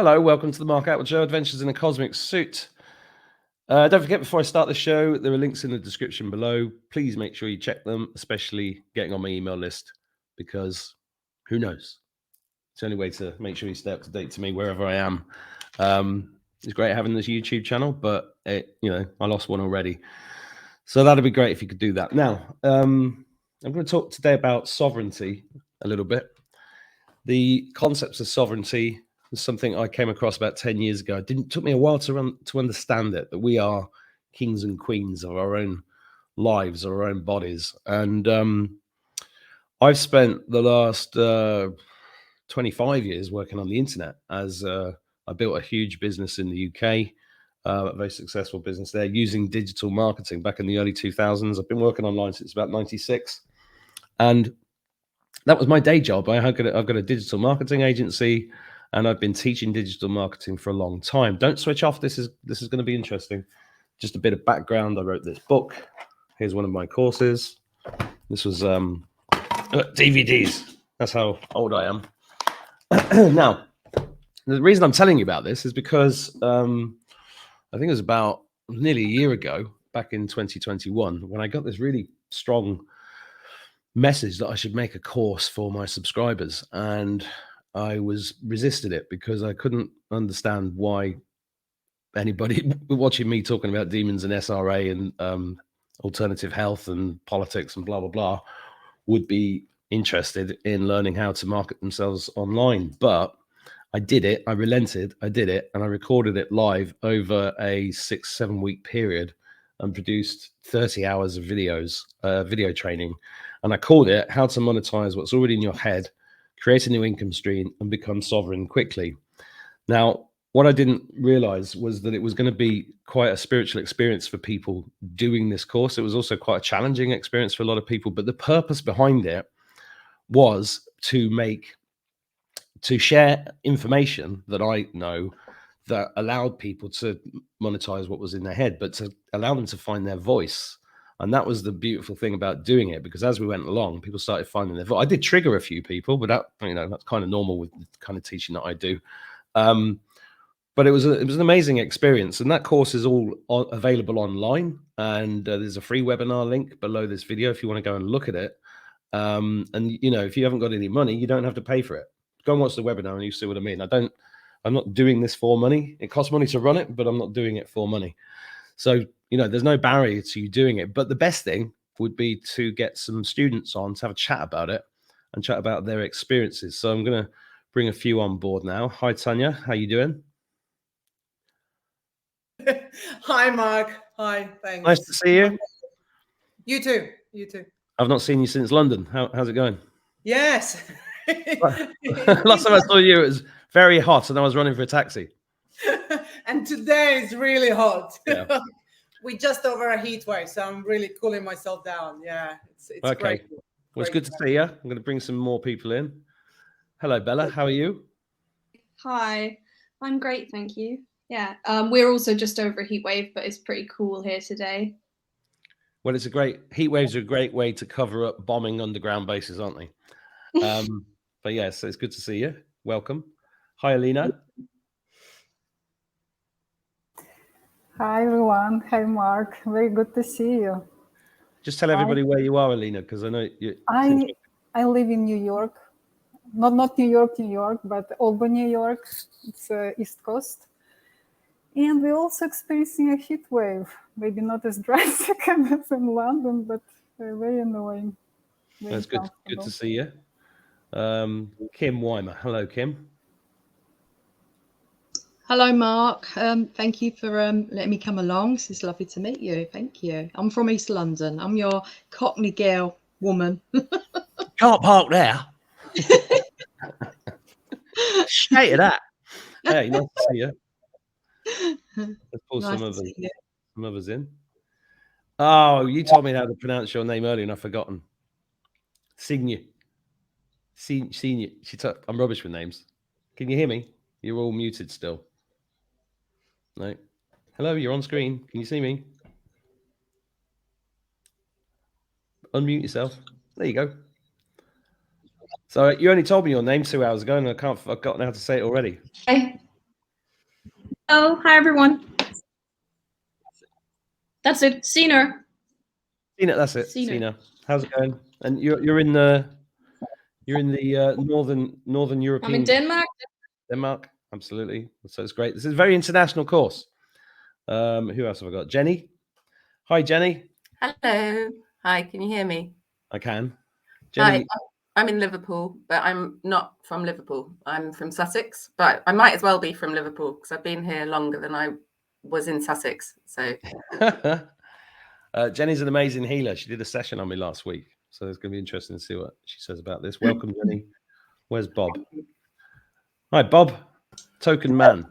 Hello, welcome to the Mark Attwood Show, Adventures in a Cosmic Suit. Don't forget, before I start the show, there are links in the description below. Please make sure you check them, especially getting on my email list, because who knows? It's the only way to make sure you stay up to date to me wherever I am. It's great having this YouTube channel, but I lost one already. So that'd be great if you could do that. Now, I'm going to talk today about sovereignty a little bit. The concepts of sovereignty is something I came across about 10 years ago. It took me a while to understand it, that we are kings and queens of our own lives, our own bodies. And I've spent the last 25 years working on the internet as I built a huge business in the UK, a very successful business there using digital marketing back in the early 2000s. I've been working online since about 96. And that was my day job. I've got a digital marketing agency, and I've been teaching digital marketing for a long time. Don't switch off. This is going to be interesting. Just a bit of background. I wrote this book. Here's one of my courses. This was DVDs. That's how old I am. Now, the reason I'm telling you about this is because I think it was about nearly a year ago, back in 2021, when I got this really strong message that I should make a course for my subscribers, and I resisted it because I couldn't understand why anybody watching me talking about demons and SRA and alternative health and politics and blah blah blah would be interested in learning how to market themselves online. But I did it. I relented. I did it, and I recorded it live over a 6-7 week period and produced 30 hours of videos, video training. And I called it How to Monetize What's Already in Your Head, Create a New Income Stream, and Become Sovereign Quickly. Now, what I didn't realize was that it was going to be quite a spiritual experience for people doing this course. It was also quite a challenging experience for a lot of people. But the purpose behind it was to share information that I know that allowed people to monetize what was in their head, but to allow them to find their voice. And that was the beautiful thing about doing it, because as we went along, people started finding their voice. I did trigger a few people, but that's kind of normal with the kind of teaching that I do. But it was an amazing experience, and that course is all available online. And there's a free webinar link below this video if you want to go and look at it. And if you haven't got any money, you don't have to pay for it. Go and watch the webinar and you see what I mean. I'm not doing this for money. It costs money to run it, but I'm not doing it for money. So, there's no barrier to you doing it. But the best thing would be to get some students on to have a chat about it and chat about their experiences. So I'm going to bring a few on board now. Hi, Tanya. How you doing? Hi, Mark. Hi, thanks. Nice to see you. You too. You too. I've not seen you since London. How's it going? Yes. Last time I saw you, it was very hot, and I was running for a taxi. And today is really hot. Yeah. We just over a heat wave, so I'm really cooling myself down. Yeah, it's Okay. great. Well, it's good to see you. I'm going to bring some more people in. Hello, Bella. How are you? Hi, I'm great, thank you. Yeah, we're also just over a heat wave, but it's pretty cool here today. Well, heat waves are a great way to cover up bombing underground bases, aren't they? But yes, so it's good to see you. Welcome. Hi, Alina. Hi, everyone. Hi, Mark. Very good to see you. Just tell everybody where you are, Alina, because I know you. I live in New York. Not New York, but Albany, New York. It's East Coast. And we're also experiencing a heat wave. Maybe not as drastic as in London, but very annoying. That's good. Good to see you. Kim Weimer. Hello, Kim. Hello, Mark. Thank you for letting me come along. It's lovely to meet you. Thank you. I'm from East London. I'm your Cockney girl woman. Can't park there. Straight to that. Hey, nice to see you. Let's pull some others in. Oh, you told me how to pronounce your name earlier and I've forgotten. Senior. I'm rubbish with names. Can you hear me? You're all muted still. No. Hello, you're on screen. Can you see me? Unmute yourself. There you go. So you only told me your name 2 hours ago and I've forgotten how to say it already. Hi. Hi everyone. That's it. Sina. Sina, that's it. Sina. Sina, how's it going? And you're in the northern European. I'm in Denmark. Denmark, absolutely. So it's great. This is a very international course. Who else have I got? Jenny. Hi, Jenny. Hello. Hi, can you hear me? I can. Jenny. Hi, I'm in Liverpool, but I'm not from Liverpool. I'm from Sussex, but I might as well be from Liverpool because I've been here longer than I was in Sussex. So Jenny's an amazing healer. She did a session on me last week. So it's going to be interesting to see what she says about this. Welcome, Jenny. Where's Bob? Hi, Bob. Token man.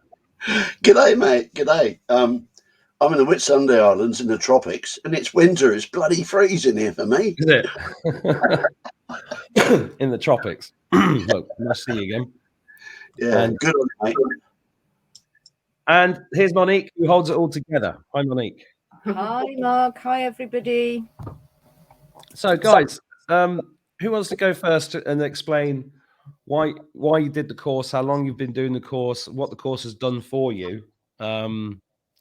G'day, mate. G'day. I'm in the Whitsunday Islands in the tropics, and it's winter. It's bloody freezing here for me. Is it? In the tropics. Look, nice to see you again. Yeah, And- good on you, mate. And here's Monique, who holds it all together. Hi, Monique. Hi, Mark. Hi, everybody. So, guys, who wants to go first and explain why you did the course, how long you've been doing the course, what the course has done for you?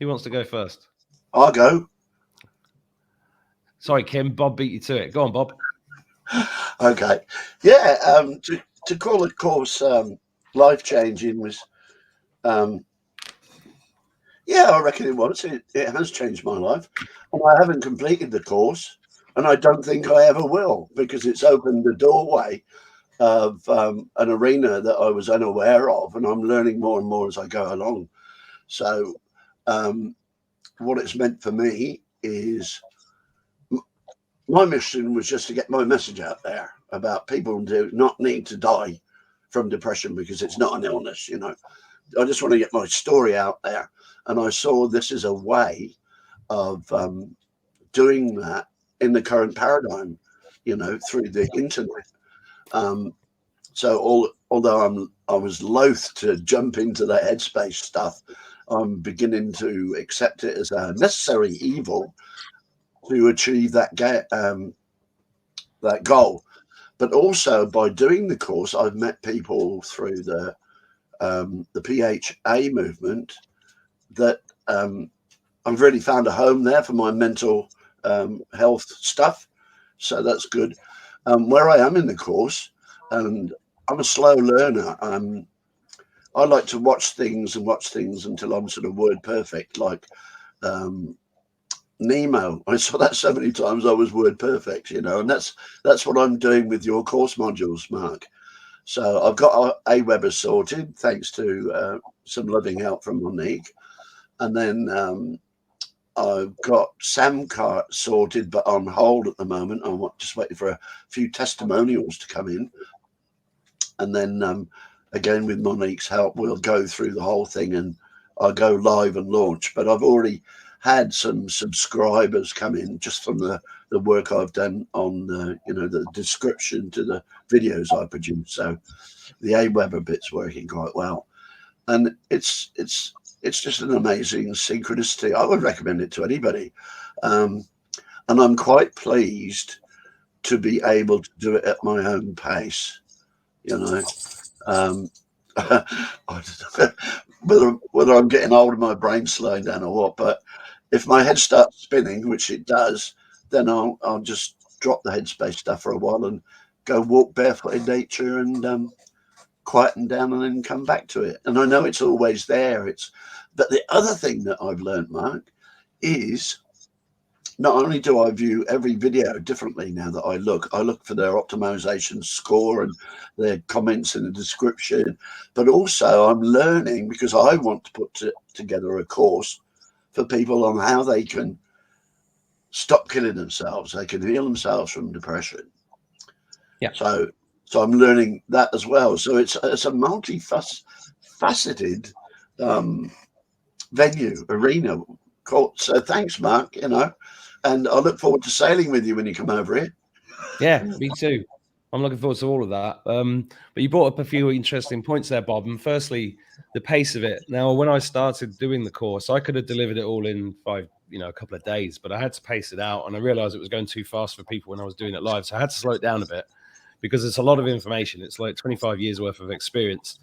Who wants to go first? I'll go. Sorry, Kim. Bob beat you to it. Go on, Bob. Okay. Yeah, to call it course life-changing was, yeah, I reckon it was. It has changed my life. And I haven't completed the course, and I don't think I ever will, because it's opened the doorway of an arena that I was unaware of, and I'm learning more and more as I go along. So what it's meant for me is my mission was just to get my message out there about people do not need to die from depression because it's not an illness, you know. I just want to get my story out there. And I saw this as a way of doing that in the current paradigm, you know, through the internet. So although I was loath to jump into the headspace stuff, I'm beginning to accept it as a necessary evil to achieve that goal. But also by doing the course, I've met people through the PHA movement that I've really found a home there for my mental health stuff. So that's good. Where I am in the course, and I'm a slow learner. I like to watch things until I'm sort of word perfect, like Nemo. I saw that so many times I was word perfect, you know, and that's what I'm doing with your course modules, Mark. So I've got Aweber sorted, thanks to some loving help from Monique. And then I've got Samcart sorted, but on hold at the moment. I'm just waiting for a few testimonials to come in. And then again, with Monique's help, we'll go through the whole thing and I'll go live and launch. But I've already had some subscribers come in just from the work I've done on the, you know, the description to the videos I produce. So the Aweber bit's working quite well. And it's just an amazing synchronicity. I would recommend it to anybody. And I'm quite pleased to be able to do it at my own pace, you know. I don't know whether I'm getting old and my brain's slowing down or what, but if my head starts spinning, which it does, then I'll just drop the headspace stuff for a while and go walk barefoot in nature and quieten down and then come back to it. And I know it's always there. But the other thing that I've learned, Mark, is not only do I view every video differently now that I look for their optimization score and their comments in the description, but also I'm learning, because I want to put together a course for people on how they can stop killing themselves. They can heal themselves from depression. Yeah. So I'm learning that as well. So it's a multi-faceted venue, arena. So thanks, Mark, you know, and I look forward to sailing with you when you come over here. Yeah, me too. I'm looking forward to all of that. But you brought up a few interesting points there, Bob. And firstly, the pace of it. Now, when I started doing the course, I could have delivered it all in a couple of days, but I had to pace it out. And I realized it was going too fast for people when I was doing it live. So I had to slow it down a bit because it's a lot of information. It's like 25 years worth of experience.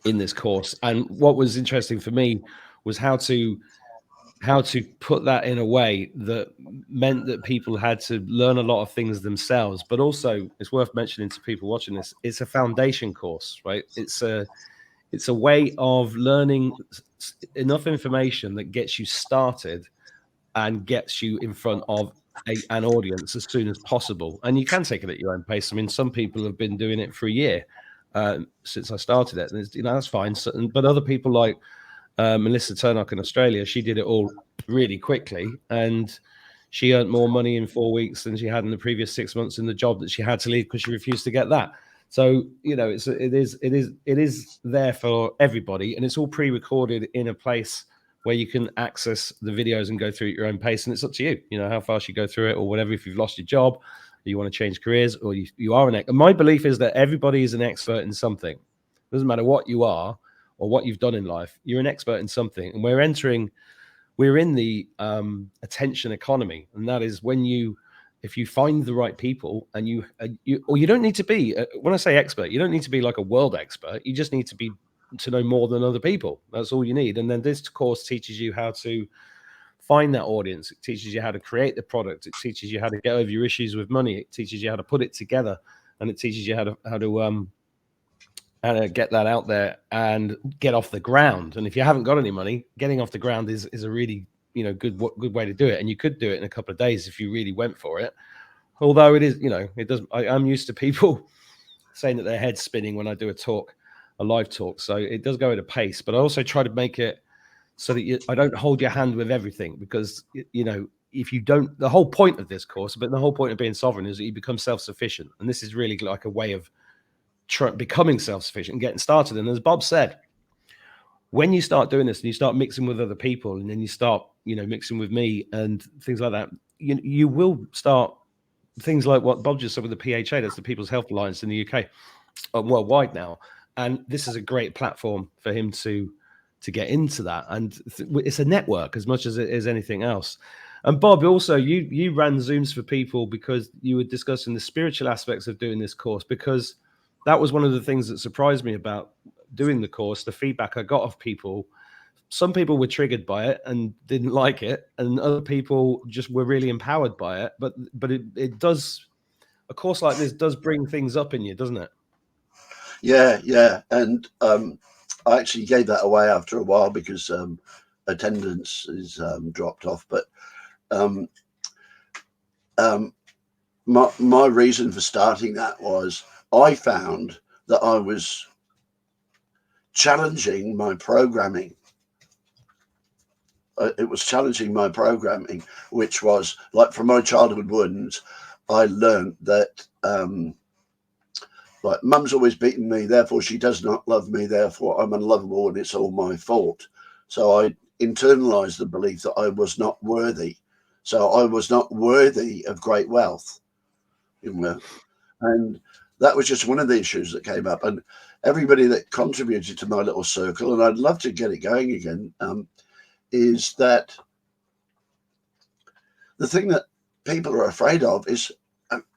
in this course. And what was interesting for me was how to put that in a way that meant that people had to learn a lot of things themselves. But also, it's worth mentioning to people watching this, it's a foundation course, right? It's a way of learning enough information that gets you started and gets you in front of an audience as soon as possible. And you can take it at your own pace. I mean, some people have been doing it for a year since I started it, and that's fine. So, but other people like Melissa Turnock in Australia, she did it all really quickly, and she earned more money in 4 weeks than she had in the previous 6 months in the job that she had to leave because she refused to get that. So, you know, it is there for everybody, and it's all pre-recorded in a place where you can access the videos and go through at your own pace. And it's up to you, you know, how fast you go through it or whatever. If you've lost your job, or you want to change careers, or you are and my belief is that everybody is an expert in something. It doesn't matter what you are or what you've done in life. You're an expert in something. And we're in the attention economy. And that is when if you find the right people and you don't need to be, when I say expert, you don't need to be like a world expert. You just need to know more than other people. That's all you need. And then this course teaches you how to find that audience. It teaches you how to create the product. It teaches you how to get over your issues with money. It teaches you how to put it together, and it teaches you how to get that out there and get off the ground. And if you haven't got any money, getting off the ground is a really, you know, good way to do it. And you could do it in a couple of days if you really went for it. Although it is, you know, it does. I'm used to people saying that their head's spinning when I do a live talk. So it does go at a pace, but I also try to make it so that I don't hold your hand with everything, because, you know, if you don't, the whole point of this course, but the whole point of being sovereign is that you become self-sufficient. And this is really like a way of becoming self-sufficient and getting started. And as Bob said, when you start doing this and you start mixing with other people, and then you start, you know, mixing with me and things like that, you will start things like what Bob just said with the PHA, that's the People's Health Alliance in the UK, worldwide now. And this is a great platform for him to get into that. And it's a network as much as it is anything else. And Bob, also, you ran Zooms for people because you were discussing the spiritual aspects of doing this course, because that was one of the things that surprised me about doing the course, the feedback I got of people. Some people were triggered by it and didn't like it, and other people just were really empowered by it. But it does, a course like this does bring things up in you, doesn't it? Yeah. And I actually gave that away after a while because attendance is dropped off. But my reason for starting that was I found that I was challenging my programming. It was challenging my programming, which was like from my childhood wounds, I learned that like mum's always beaten me, therefore she does not love me, therefore I'm unlovable and it's all my fault. So I internalized the belief that I was not worthy. So I was not worthy of great wealth, you know. And that was just one of the issues that came up. And everybody that contributed to my little circle, and I'd love to get it going again, is that the thing that people are afraid of is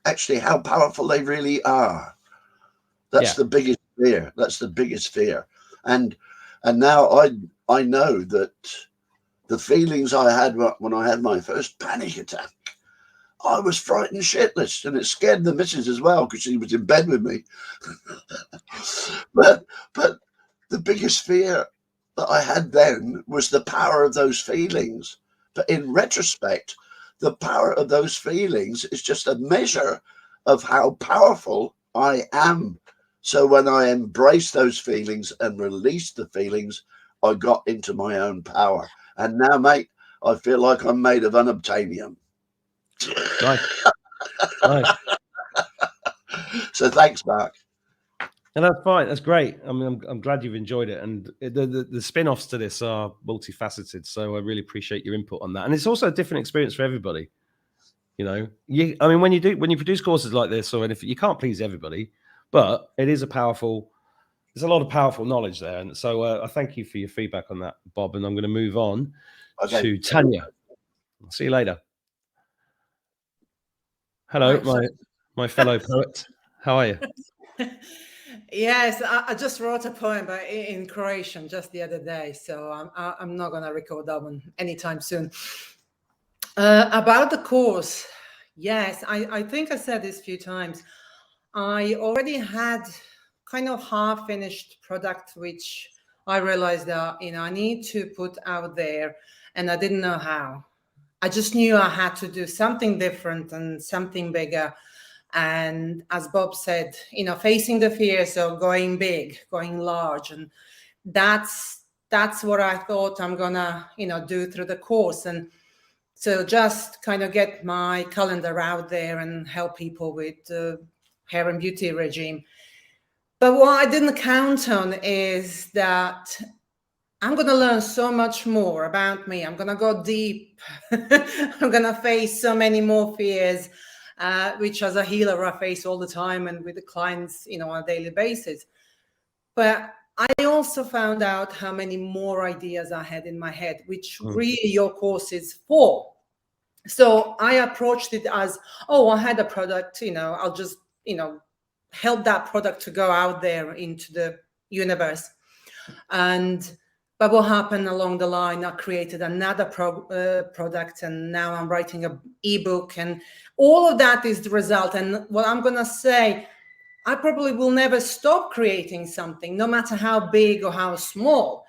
actually how powerful they really are. That's the biggest fear. That's the biggest fear. And now I know that the feelings I had when I had my first panic attack, I was frightened shitless, and it scared the missus as well because she was in bed with me. but the biggest fear that I had then was the power of those feelings. But in retrospect, the power of those feelings is just a measure of how powerful I am. So when I embraced those feelings and released the feelings, I got into my own power. And now, mate, I feel like I'm made of unobtainium. Nice. So thanks, Mark. And that's fine. That's great. I mean, I'm glad you've enjoyed it. And the spin-offs to this are multifaceted. So I really appreciate your input on that. And it's also a different experience for everybody. You know, I mean, when you produce courses like this, or anything, you can't please everybody, but it is there's a lot of powerful knowledge there. And so I thank you for your feedback on that, Bob. And I'm going to move on to Tanya. I'll see you later. Hello, my fellow poet. How are you? Yes, I just wrote a poem in Croatian just the other day, so I'm not gonna record that one anytime soon. About the course, yes, I think I said this a few times. I already had kind of half-finished product, which I realized that I need to put out there, and I didn't know how. I just knew I had to do something different and something bigger. And as Bob said, facing the fears of going big, going large, and that's what I thought I'm gonna do through the course. And so just kind of get my calendar out there and help people with the hair and beauty regime. But what I didn't count on is that I'm going to learn so much more about me. I'm going to go deep. I'm going to face so many more fears, which as a healer I face all the time and with the clients, on a daily basis. But I also found out how many more ideas I had in my head, which really your course is for. So I approached it as, I had a product, I'll just, help that product to go out there into the universe. But what happened along the line, I created another product, and now I'm writing an ebook, and all of that is the result. And what I'm going to say, I probably will never stop creating something, no matter how big or how small,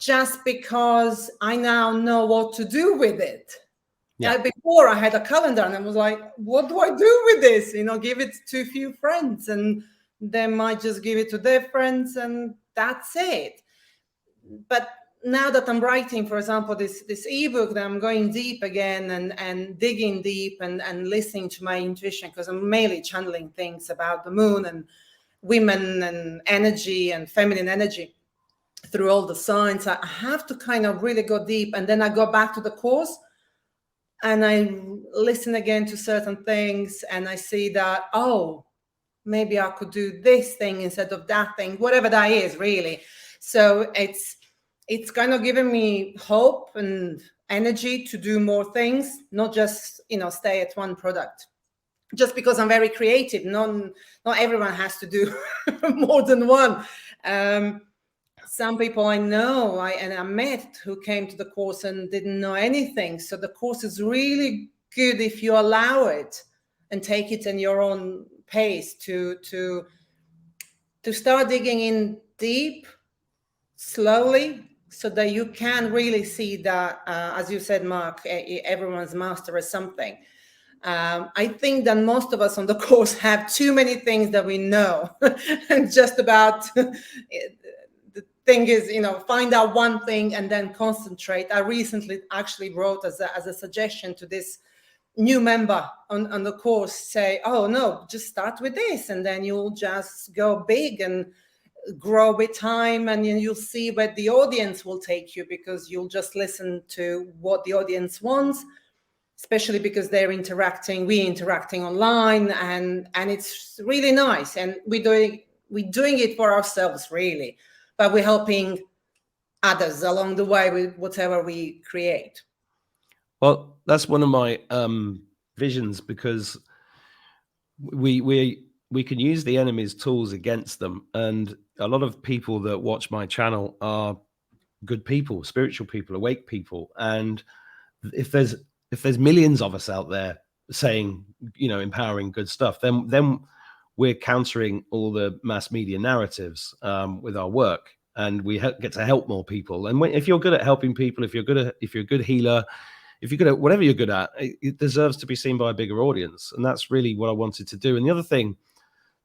just because I now know what to do with it. Yeah. Before I had a calendar and I was like, what do I do with this? Give it to a few friends, and they might just give it to their friends, and that's it. But now that I'm writing, for example, this ebook, that I'm going deep again and digging deep and listening to my intuition, because I'm mainly channeling things about the moon and women and energy and feminine energy through all the signs. I have to kind of really go deep, and then I go back to the course and I listen again to certain things, and I see that, maybe I could do this thing instead of that thing, whatever that is, really. So it's kind of given me hope and energy to do more things, not just, stay at one product. Just because I'm very creative, not everyone has to do more than one. Some people I know and I met who came to the course and didn't know anything. So the course is really good if you allow it and take it in your own pace to start digging in deep, slowly, so that you can really see that, as you said, Mark, everyone's master is something. I think that most of us on the course have too many things that we know, and just about the thing is, find out one thing and then concentrate. I recently actually wrote as a suggestion to this new member on the course, say, no, just start with this, and then you'll just go big and grow with time, and you'll see where the audience will take you, because you'll just listen to what the audience wants, especially because we're interacting online, and it's really nice. And we're doing it for ourselves, really, but we're helping others along the way with whatever we create. Well, that's one of my visions, because we can use the enemy's tools against them. And a lot of people that watch my channel are good people, spiritual people, awake people. And if there's millions of us out there saying, empowering good stuff, then we're countering all the mass media narratives with our work, and we get to help more people. And if you're good at helping people, if you're a good healer, if you're good at whatever you're good at, it deserves to be seen by a bigger audience. And that's really what I wanted to do. And the other thing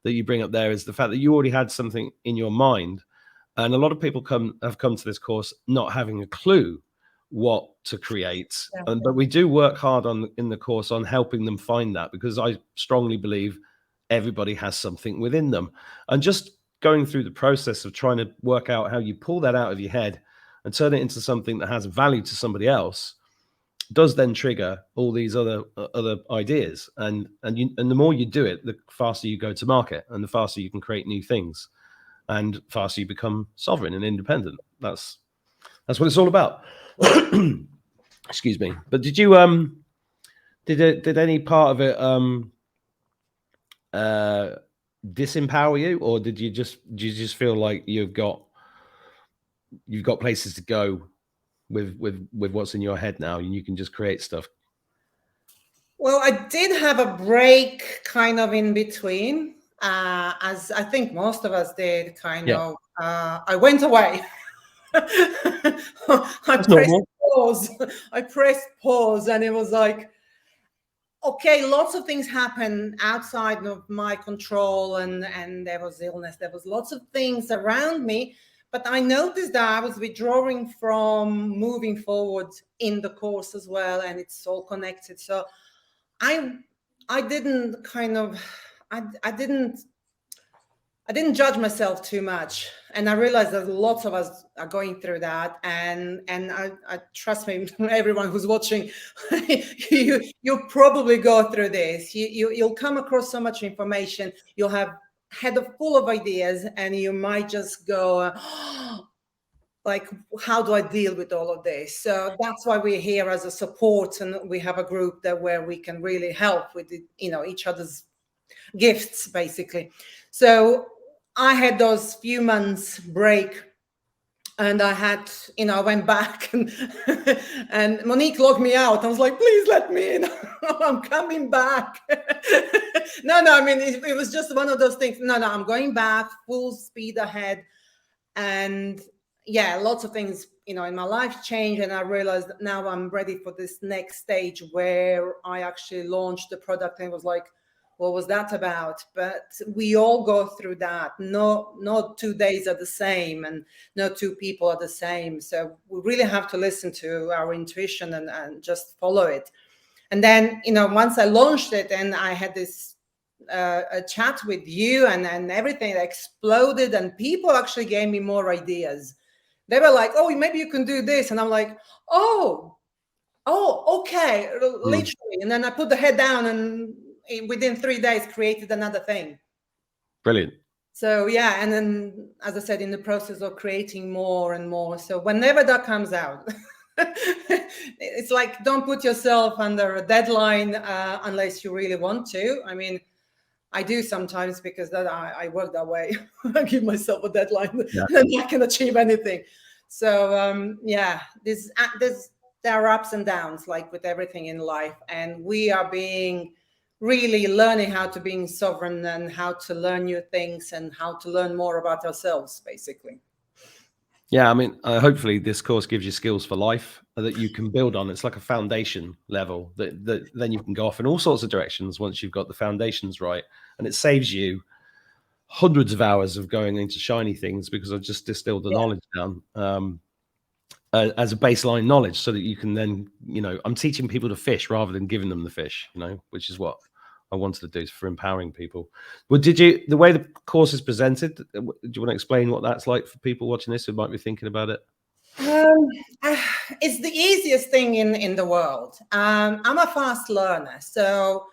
that you bring up there is the fact that you already had something in your mind. And a lot of people have come to this course not having a clue what to create. Yeah. But we do work hard in the course on helping them find that, because I strongly believe everybody has something within them. And just going through the process of trying to work out how you pull that out of your head and turn it into something that has value to somebody else does then trigger all these other ideas. And the more you do it, the faster you go to market, and the faster you can create new things, and faster you become sovereign and independent. That's what it's all about. Excuse me. But did you did any part of it disempower you, or did you just feel like you've got places to go with what's in your head now, and you can just create stuff? Well, I did have a break kind of in between, as I think most of us did, Yeah. I went away. That's normal. I pressed pause, and it was like, okay, lots of things happen outside of my control, and there was illness, there was lots of things around me, but I noticed that I was withdrawing from moving forward in the course as well, and it's all connected. So I didn't kind of I didn't judge myself too much, and I realized that lots of us are going through that, and I trust me, everyone who's watching, you'll probably go through this. You'll come across so much information, you'll have head full of ideas, and you might just go, like, how do I deal with all of this? So that's why we're here as a support, and we have a group where we can really help with each other's gifts, basically. So I had those few months break, and I went back, and and Monique logged me out. I was like, please let me in. I'm coming back. No, I mean, it was just one of those things. No, I'm going back full speed ahead. And yeah, lots of things, in my life changed, and I realized that now I'm ready for this next stage where I actually launched the product, and it was like, what was that about? But we all go through that. No 2 days are the same, and no two people are the same. So we really have to listen to our intuition and just follow it. And then, once I launched it, and I had this a chat with you, and everything exploded, and people actually gave me more ideas. They were like, oh, maybe you can do this. And I'm like, oh, okay, literally. And then I put the head down, and within 3 days created another thing. Brilliant. So yeah, and then, as I said, in the process of creating more and more. So whenever that comes out, it's like, don't put yourself under a deadline unless you really want to. I mean, I do sometimes, because that I work that way. I give myself a deadline, and I can achieve anything. So yeah, there are ups and downs, like with everything in life, and we are really learning how to be sovereign, and how to learn new things, and how to learn more about ourselves, basically. Yeah, I mean, hopefully this course gives you skills for life that you can build on. It's like a foundation level that then you can go off in all sorts of directions once you've got the foundations right. And it saves you hundreds of hours of going into shiny things, because I've just distilled the knowledge down as a baseline knowledge, so that you can then, I'm teaching people to fish rather than giving them the fish, which is what I wanted to do for empowering people. Well, the way the course is presented, do you want to explain what that's like for people watching this who might be thinking about it? It's the easiest thing in the world. I'm a fast learner, so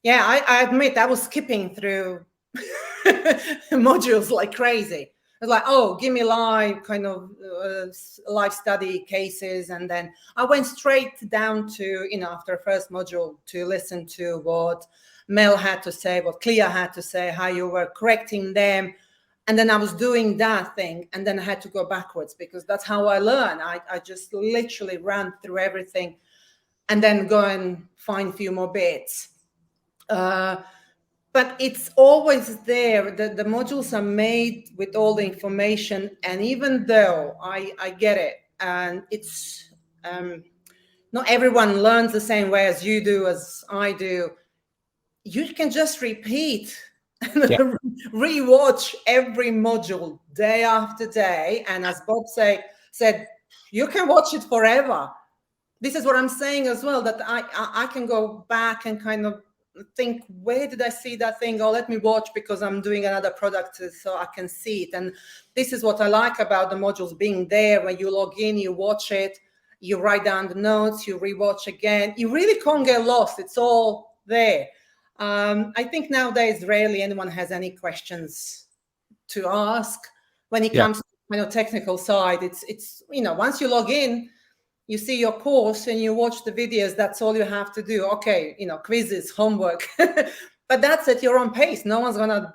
yeah, I admit I was skipping through modules like crazy. I was like, oh, give me live live study cases, and then I went straight down to, after the first module, to listen to what Mel had to say, what Clea had to say, how you were correcting them. And then I was doing that thing, and then I had to go backwards, because that's how I learn. I just literally ran through everything, and then go and find a few more bits. But it's always there. The modules are made with all the information, and even though I get it, and it's not everyone learns the same way as you do, as I do, you can just repeat and rewatch every module day after day. And as Bob said, you can watch it forever. This is what I'm saying as well, that I can go back and kind of think, where did I see that thing? Oh, let me watch, because I'm doing another product, so I can see it. And this is what I like about the modules being there. When you log in, you watch it, you write down the notes, you rewatch again. You really can't get lost. It's all there. I think nowadays rarely anyone has any questions to ask when it comes to technical side. It's once you log in, you see your course and you watch the videos. That's all you have to do. Okay, quizzes, homework, but that's at your own pace. No one's gonna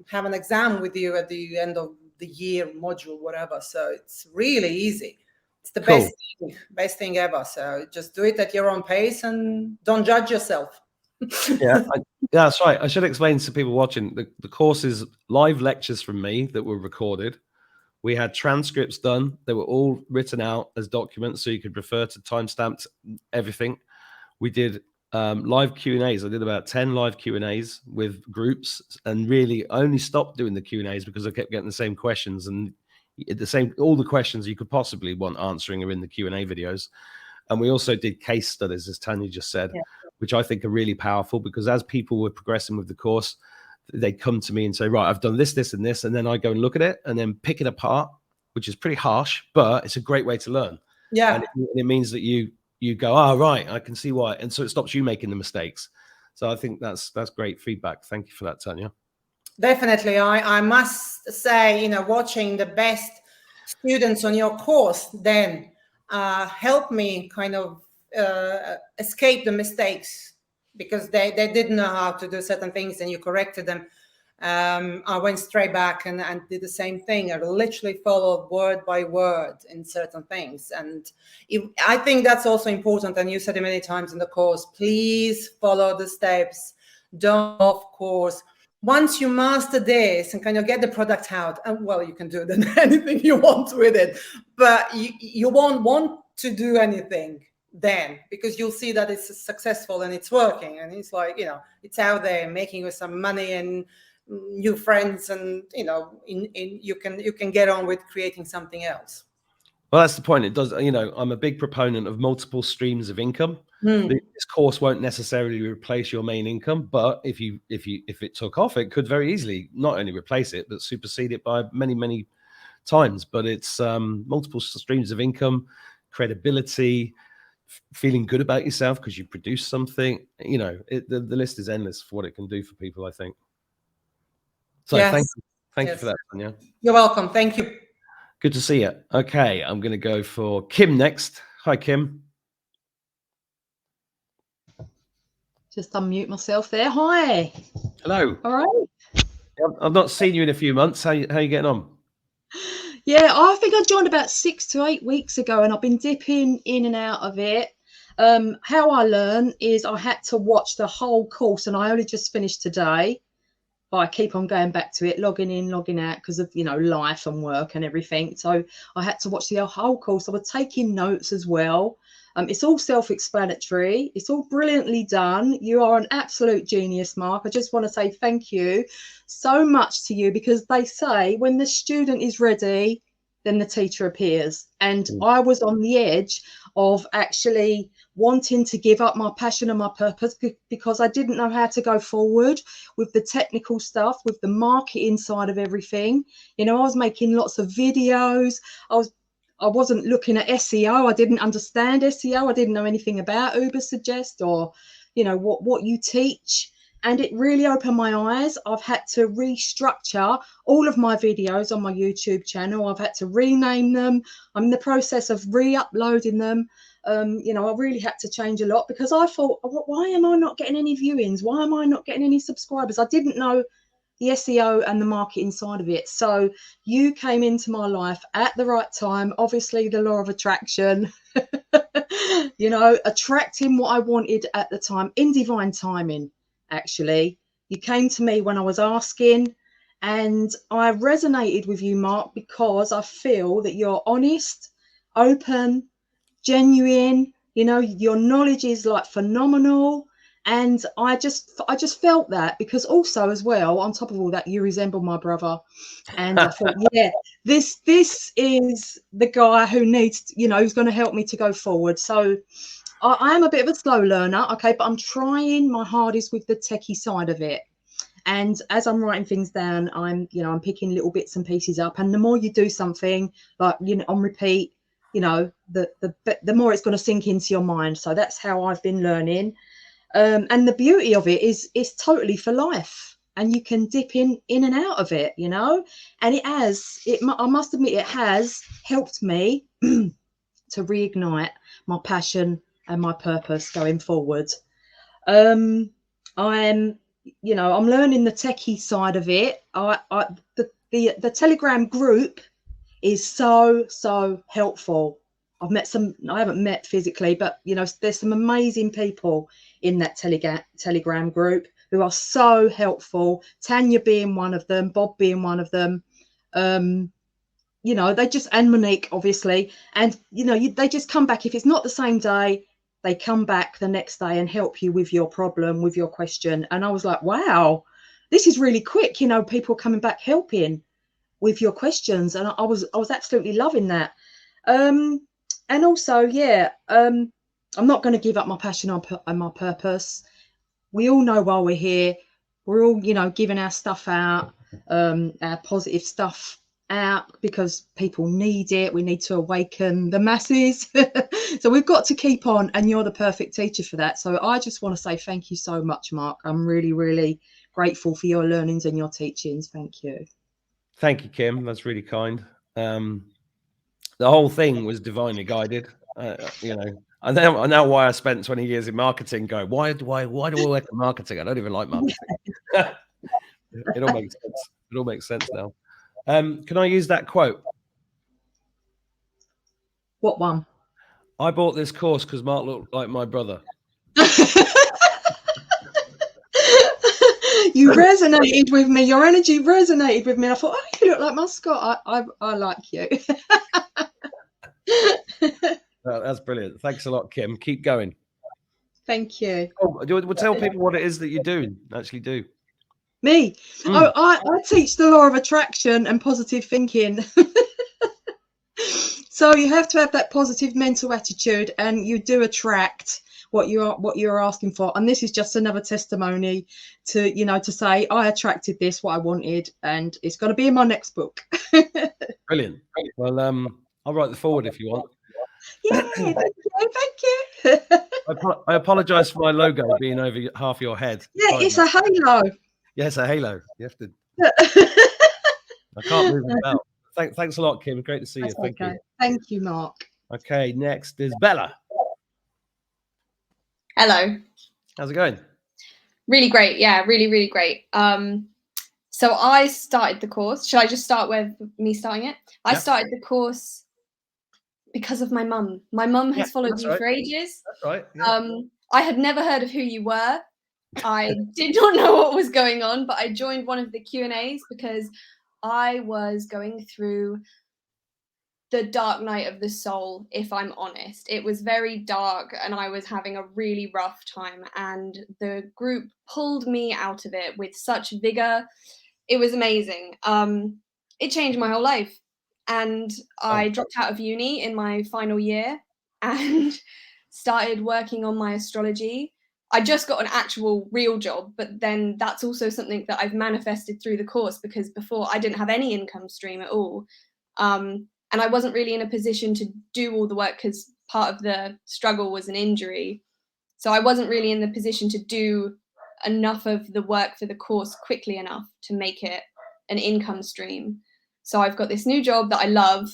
have an exam with you at the end of the year module, whatever. So it's really easy. It's the Cool. best thing ever. So just do it at your own pace and don't judge yourself. Yeah, that's right. I should explain to people watching the course is live lectures from me that were recorded. We had transcripts done. They were all written out as documents, so you could refer to timestamped everything. We did live Q&As. I did about 10 live Q&As with groups, and really I only stopped doing the Q&As because I kept getting the same questions, and all the questions you could possibly want answering are in the Q&A videos. And we also did case studies, as Tanya just said, which I think are really powerful, because as people were progressing with the course, they'd come to me and say, right, I've done this, this, and this. And then I go and look at it and then pick it apart, which is pretty harsh, but it's a great way to learn. Yeah. And it means that you go, oh, right, I can see why. And so it stops you making the mistakes. So I think that's great feedback. Thank you for that, Tanya. Definitely. I must say, watching the best students on your course then helped me kind of escape the mistakes, because they didn't know how to do certain things and you corrected them. I went straight back and did the same thing. I literally followed word by word in certain things. And I think that's also important. And you said it many times in the course, please follow the steps. Don't off course. Once you master this and kind of get the product out, and well, you can do then anything you want with it, but you won't want to do anything then, because you'll see that it's successful and it's working, and it's like, it's out there making you some money and new friends, and you can get on with creating something else. Well, that's the point. It does, I'm a big proponent of multiple streams of income. This course won't necessarily replace your main income, but if it took off, it could very easily not only replace it, but supersede it by many, many times. But it's multiple streams of income, credibility, feeling good about yourself because you produce something. The list is endless for what it can do for people, I think. So yes. Thank you for that, Tanya. You're welcome. Thank you. Good to see you. Okay, I'm going to go for Kim next. Hi, Kim. Just unmute myself there. Hi. Hello. All right. I've not seen you in a few months. How you getting on? Yeah, I think I joined about 6 to 8 weeks ago, and I've been dipping in and out of it. How I learn is I had to watch the whole course, and I only just finished today. But I keep on going back to it, logging in, logging out, because of life and work and everything. So I had to watch the whole course. I was taking notes as well. It's all self-explanatory. It's all brilliantly done. You are an absolute genius, Mark. I just want to say thank you so much to you, because they say when the student is ready, then the teacher appears. And I was on the edge of actually wanting to give up my passion and my purpose, because I didn't know how to go forward with the technical stuff, with the marketing side of everything. I was making lots of videos. I wasn't looking at SEO. I didn't understand SEO. I didn't know anything about Uber Suggest or, what you teach. And it really opened my eyes. I've had to restructure all of my videos on my YouTube channel. I've had to rename them. I'm in the process of re-uploading them. I really had to change a lot, because I thought, why am I not getting any viewings? Why am I not getting any subscribers? I didn't know the SEO and the marketing side of it. So you came into my life at the right time. Obviously, the law of attraction, attracting what I wanted at the time in divine timing. Actually, you came to me when I was asking, and I resonated with you, Mark, because I feel that you're honest, open, genuine. Your knowledge is like phenomenal. And I just felt that, because also as well, on top of all that, you resemble my brother. And I thought, yeah, this is the guy who needs, who's going to help me to go forward. So I am a bit of a slow learner, okay, but I'm trying my hardest with the techie side of it. And as I'm writing things down, I'm picking little bits and pieces up. And the more you do something like, on repeat, the more it's going to sink into your mind. So that's how I've been learning. And the beauty of it is it's totally for life, and you can dip in and out of it, and I must admit, it has helped me to reignite my passion and my purpose going forward. I'm you know, I'm learning the techie side of it. The Telegram group is so helpful. I've met some, I haven't met physically, but you know, there's some amazing people in that Telegram group who are so helpful. Tanya being one of them, Bob being one of them. You know, they just, and Monique obviously, and you know, they just come back. If it's not the same day, they come back the next day and help you with your problem, with your question. And I was like, wow, this is really quick. You know, people coming back helping with your questions, and I was absolutely loving that. And also, yeah, I'm not going to give up my passion and my purpose. We all know while we're here, we're all, you know, giving our stuff out, our positive stuff out, because people need it. We need to awaken the masses. So we've got to keep on, and you're the perfect teacher for that. So I just want to say thank you so much, Mark. I'm really, really grateful for your learnings and your teachings. Thank you. Thank you, Kim. That's really kind. The whole thing was divinely guided. You know, I know why I spent 20 years in marketing. Going, why do I work in marketing? I don't even like marketing. It all makes sense. It all makes sense now. Can I use that quote? What one? I bought this course because Mark looked like my brother. You resonated with me. Your energy resonated with me. I thought, oh, you look like my Scott. I like you. That's brilliant. Thanks a lot, Kim. Keep going. Thank you. Oh, we'll tell people what it is that you do. Actually, do. Me? Oh, I teach the law of attraction and positive thinking. So you have to have that positive mental attitude, and you do attract what you're asking for. And this is just another testimony to, you know, to say I attracted this, what I wanted, and it's going to be in my next book. Brilliant. Well, I'll write the forward if you want. Yeah, thank you. I apologize for my logo being over half your head. Yeah, it's a halo. Yeah, it's a halo. You have to. I can't move it about. Thanks a lot, Kim. Great to see you. Thank you. Thank you, Mark. Okay, next is Bella. Hello. How's it going? Really great. Yeah, really, really great. So I started the course. Should I just start with me starting it? I started the course because of my mum. My mum has followed you for ages. That's right. Yeah. I had never heard of who you were. I did not know what was going on, but I joined one of the Q&As because I was going through the dark night of the soul, if I'm honest. It was very dark and I was having a really rough time, and the group pulled me out of it with such vigor. It was amazing. It changed my whole life. And I dropped out of uni in my final year and started working on my astrology. I just got an actual real job, but then that's also something that I've manifested through the course, because before I didn't have any income stream at all. And I wasn't really in a position to do all the work because part of the struggle was an injury. So I wasn't really in the position to do enough of the work for the course quickly enough to make it an income stream. So I've got this new job that I love,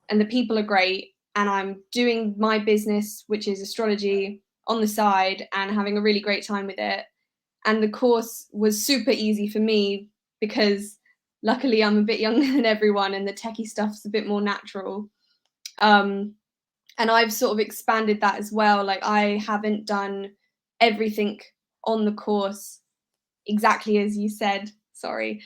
and the people are great, and I'm doing my business, which is astrology, on the side and having a really great time with it. And the course was super easy for me because luckily I'm a bit younger than everyone and the techie stuff's a bit more natural. And I've sort of expanded that as well. Like, I haven't done everything on the course exactly as you said, sorry,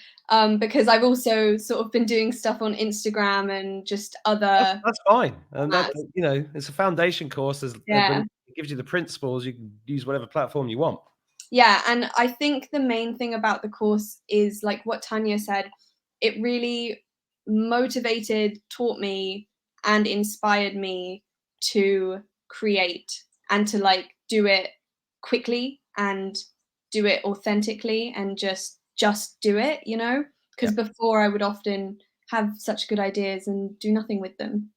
because I've also sort of been doing stuff on Instagram and just other. That's fine. And that, you know, it's a foundation course. Yeah. It gives you the principles. You can use whatever platform you want. Yeah, and I think the main thing about the course is, like what Tanya said, it really motivated, taught me, and inspired me to create and to like do it quickly and do it authentically and just do it, you know? Because before I would often have such good ideas and do nothing with them.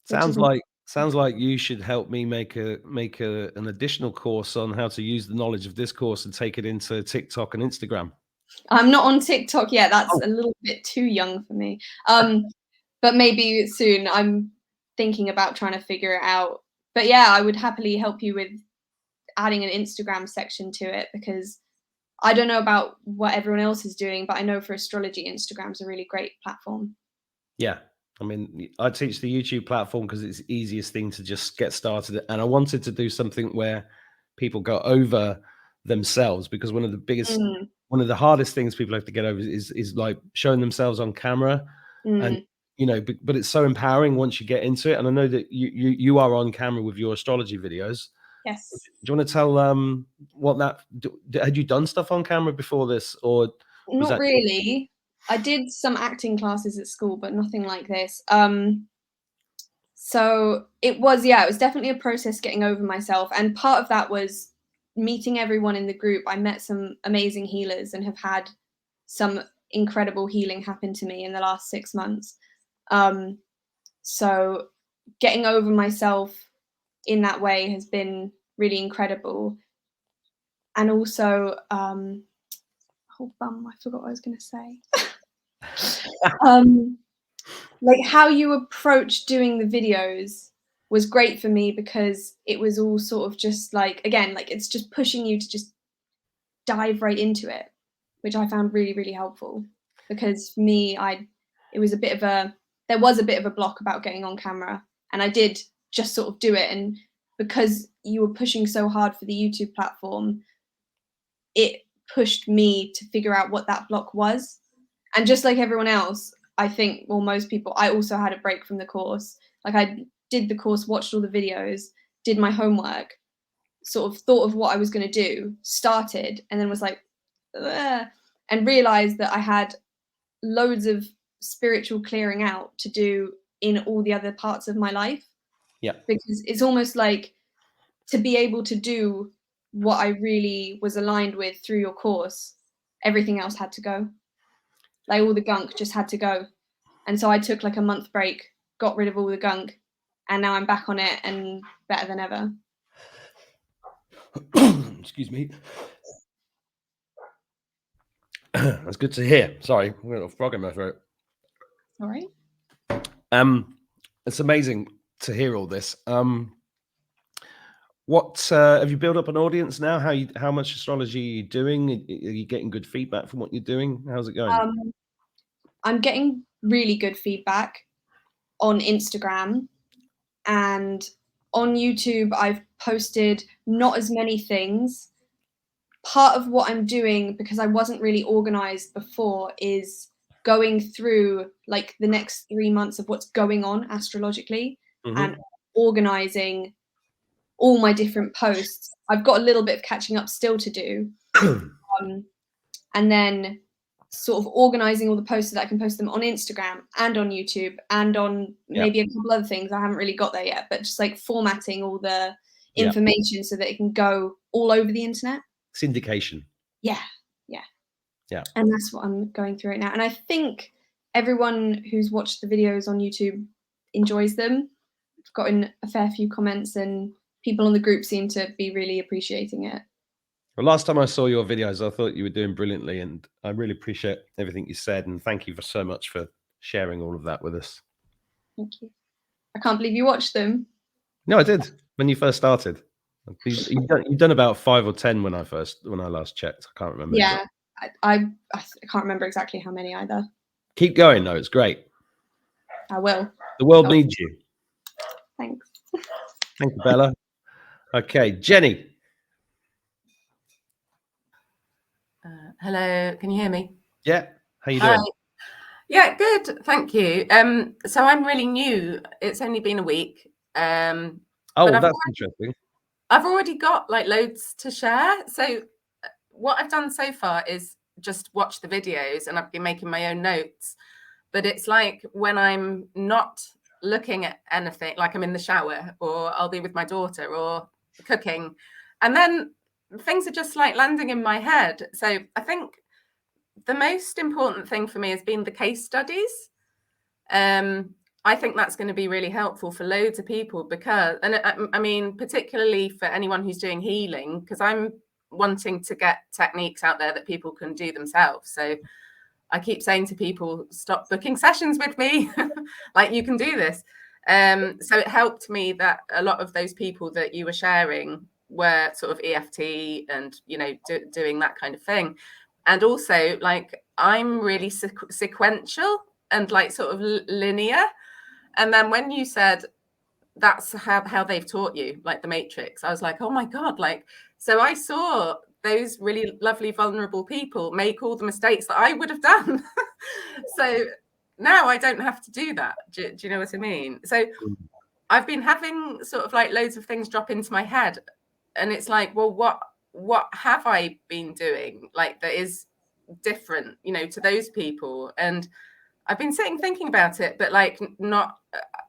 Sounds like you should help me make an additional course on how to use the knowledge of this course and take it into TikTok and Instagram. I'm not on TikTok yet. That's a little bit too young for me. But maybe soon. I'm thinking about trying to figure it out. But yeah, I would happily help you with adding an Instagram section to it, because I don't know about what everyone else is doing, but I know for astrology, Instagram's a really great platform. Yeah. I mean, I teach the YouTube platform because it's the easiest thing to just get started. And I wanted to do something where people go over themselves, because one of the biggest, one of the hardest things people have to get over is like showing themselves on camera. And, you know, but it's so empowering once you get into it. And I know that you are on camera with your astrology videos. Yes. Do you want to tell what that, had you done stuff on camera before this, or was Not that really? I did some acting classes at school, but nothing like this. So it was definitely a process getting over myself. And part of that was meeting everyone in the group. I met some amazing healers and have had some incredible healing happen to me in the last 6 months. So getting over myself in that way has been really incredible. And also, I forgot what I was going to say. Like how you approach doing the videos was great for me, because it was all sort of just like, again, like it's just pushing you to just dive right into it, which I found really, really helpful. Because for me, there was a bit of a block about getting on camera, and I did just sort of do it. And because you were pushing so hard for the YouTube platform, it pushed me to figure out what that block was. And just like everyone else, I think, well, most people, I also had a break from the course. Like I did the course, watched all the videos, did my homework, sort of thought of what I was going to do, started, and then was like, ugh, and realized that I had loads of spiritual clearing out to do in all the other parts of my life. Yeah. Because it's almost like, to be able to do what I really was aligned with through your course, everything else had to go. Like all the gunk just had to go. And so I took like a month break, got rid of all the gunk, and now I'm back on it and better than ever. Excuse me. That's good to hear. Sorry, I've got a little frog in my throat. All right. It's amazing to hear all this. What have you built up an audience now? How much astrology are you doing? Are you getting good feedback from what you're doing? How's it going? I'm getting really good feedback on Instagram, and on YouTube I've posted not as many things. Part of what I'm doing, because I wasn't really organized before, is going through like the next 3 months of what's going on astrologically and organizing all my different posts. I've got a little bit of catching up still to do. And then sort of organizing all the posts so that I can post them on Instagram and on YouTube and on maybe a couple other things. I haven't really got there yet, but just like formatting all the information so that it can go all over the internet. Syndication. Yeah. And that's what I'm going through right now. And I think everyone who's watched the videos on YouTube enjoys them. I've gotten a fair few comments, and people on the group seem to be really appreciating it. Well, last time I saw your videos, I thought you were doing brilliantly, and I really appreciate everything you said. And thank you so much for sharing all of that with us. Thank you. I can't believe you watched them. No, I did when you first started. You've done about 5 or 10 when I last checked. I can't remember. Yeah, I can't remember exactly how many either. Keep going though; it's great. I will. The world needs you. Thanks. Thank you, Bella. Okay, Jenny. Hello, can you hear me? Yeah. How you doing? Hi. Yeah, good. Thank you. So I'm really new. It's only been a week. Oh, that's interesting. I've already got like loads to share. So what I've done so far is just watch the videos, and I've been making my own notes. But it's like when I'm not looking at anything, like I'm in the shower or I'll be with my daughter or cooking, and then things are just like landing in my head. So I think the most important thing for me has been the case studies. I think that's going to be really helpful for loads of people, because, and I mean, particularly for anyone who's doing healing, because I'm wanting to get techniques out there that people can do themselves. So I keep saying to people, stop booking sessions with me. Like, you can do this. So it helped me that a lot of those people that you were sharing were sort of EFT and, you know, doing that kind of thing. And also, like, I'm really sequential and like sort of linear. And then when you said that's how they've taught you, like the Matrix, I was like, oh my God, like, so I saw those really lovely, vulnerable people make all the mistakes that I would have done. So now I don't have to do that. Do you know what I mean? So I've been having sort of like loads of things drop into my head. And it's like, well, what have I been doing like that is different, you know, to those people? And I've been sitting thinking about it, but like not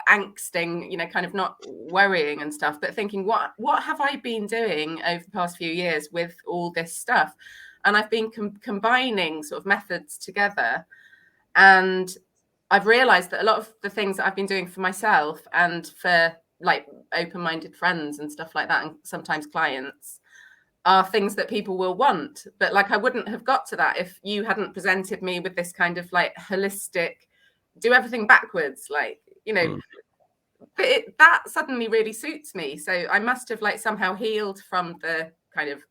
angsting, you know, kind of not worrying and stuff, but thinking, what have I been doing over the past few years with all this stuff? And I've been combining sort of methods together. And I've realized that a lot of the things that I've been doing for myself and for like open-minded friends and stuff like that, and sometimes clients, are things that people will want. But like, I wouldn't have got to that if you hadn't presented me with this kind of like holistic, do everything backwards, like, you know, but that suddenly really suits me. So I must have like somehow healed from the kind of,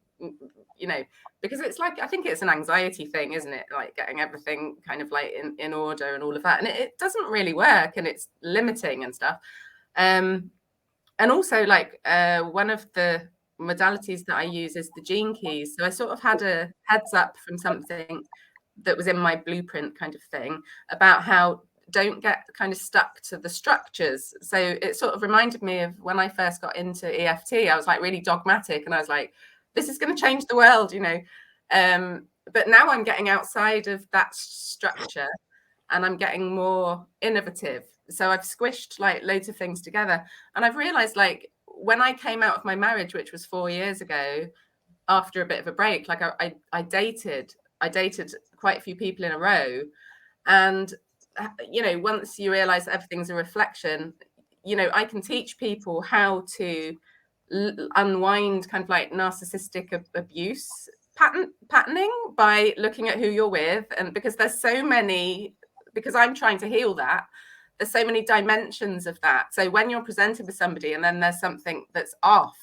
you know, because it's like, I think it's an anxiety thing, isn't it? Like getting everything kind of like in order and all of that. And it doesn't really work, and it's limiting and stuff. And also like one of the modalities that I use is the gene keys. So I sort of had a heads up from something that was in my blueprint kind of thing about how don't get kind of stuck to the structures. So it sort of reminded me of when I first got into EFT. I was like really dogmatic, and I was like, this is going to change the world, you know. But now I'm getting outside of that structure and I'm getting more innovative. So I've squished like loads of things together. And I've realized, like, when I came out of my marriage, which was 4 years ago, after a bit of a break, like I dated quite a few people in a row. And, you know, once you realize that everything's a reflection, you know, I can teach people how to unwind kind of like narcissistic abuse patterning by looking at who you're with. And because there's so many, because I'm trying to heal that, there's so many dimensions of that. So when you're presented with somebody and then there's something that's off,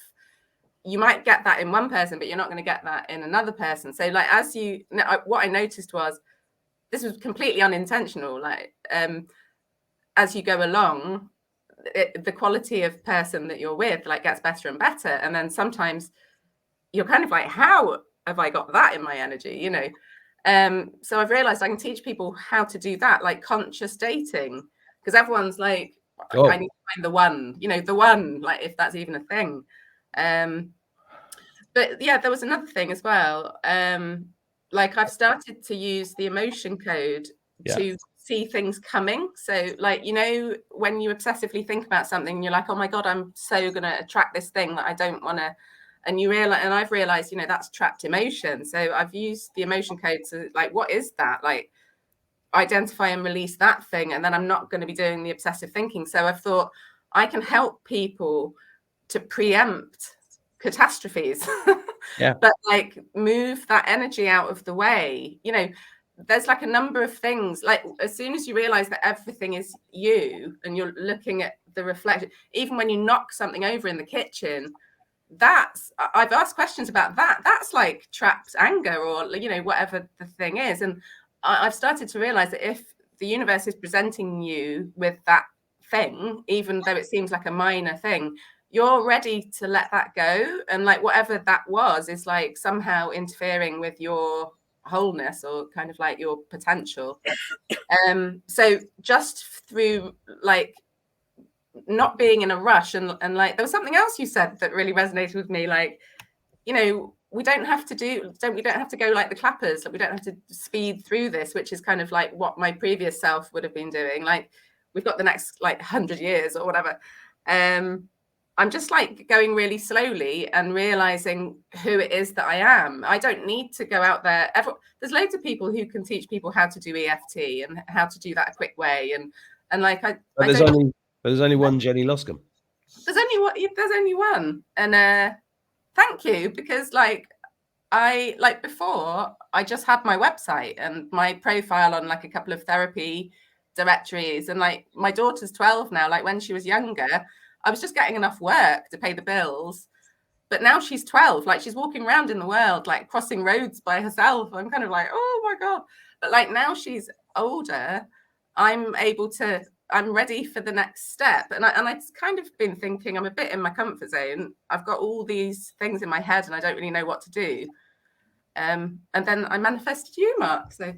you might get that in one person, but you're not going to get that in another person. So like, as you, what I noticed was, this was completely unintentional. Like, as you go along, the quality of person that you're with like gets better and better. And then sometimes you're kind of like, how have I got that in my energy? You know? So I've realized I can teach people how to do that, like conscious dating, because everyone's like, I need to find the one, you know, the one, like if that's even a thing. But yeah, there was another thing as well. Like I've started to use the emotion code to see things coming. So like, you know, when you obsessively think about something, you're like, oh my God, I'm so going to attract this thing that I don't want to. And you realize, and I've realized, you know, that's trapped emotion. So I've used the emotion code to like, what is that? Like, identify and release that thing. And then I'm not going to be doing the obsessive thinking. So I've thought I can help people to preempt catastrophes, but like move that energy out of the way. You know, there's like a number of things, like as soon as you realize that everything is you and you're looking at the reflection, even when you knock something over in the kitchen, that's, I've asked questions about that. That's like trapped anger or, you know, whatever the thing is. And I've started to realize that if the universe is presenting you with that thing, even though it seems like a minor thing, you're ready to let that go. And like whatever that was is like somehow interfering with your wholeness or kind of like your potential. So just through like not being in a rush and like there was something else you said that really resonated with me, like, you know, we don't have to go like the clappers, like we don't have to speed through this, which is kind of like what my previous self would have been doing. Like we've got the next like 100 years or whatever. I'm just like going really slowly and realizing who it is that I am. I don't need to go out there. There's loads of people who can teach people how to do EFT and how to do that a quick way. And like there's only one Jenny Loscombe. There's only one. And thank you, because like before I just had my website and my profile on like a couple of therapy directories, and like my daughter's 12 now. Like when she was younger, I was just getting enough work to pay the bills, But now she's 12, like she's walking around in the world, like crossing roads by herself. I'm kind of like, oh my God. But like now she's older, I'm ready for the next step. And I've kind of been thinking I'm a bit in my comfort zone. I've got all these things in my head and I don't really know what to do. And then I manifested you, Mark. So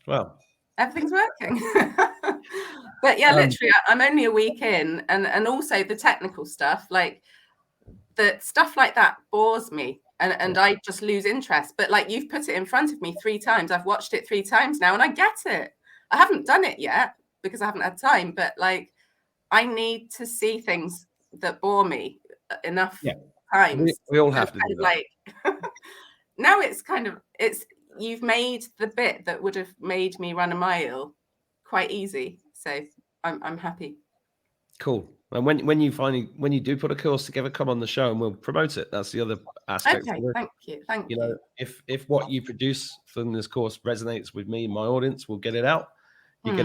Well, everything's working. But yeah, literally, I'm only a week in, and also the technical stuff, like the stuff like that bores me, and I just lose interest. But like you've put it in front of me 3 times, I've watched it 3 times now, and I get it. I haven't done it yet because I haven't had time, but like I need to see things that bore me enough times. We all have to do that. Like now it's you've made the bit that would have made me run a mile quite easy. So I'm happy. Cool. And when you do put a course together, come on the show and we'll promote it. That's the other aspect. Okay, thank you. Thank you. You know, if what you produce from this course resonates with me and my audience, we'll get it out. You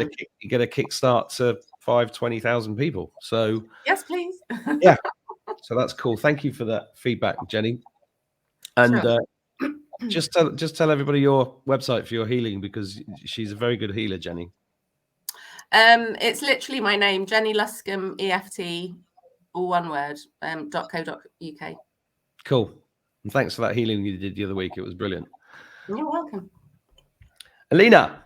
get a kickstart to 20,000 people. So yes, please. Yeah. So that's cool. Thank you for that feedback, Jenny. And just tell everybody your website for your healing, because she's a very good healer, Jenny. It's literally my name, Jenny Luscombe, EFT, all one word, .co.uk. Cool. And thanks for that healing you did the other week. It was brilliant. You're welcome. Alina.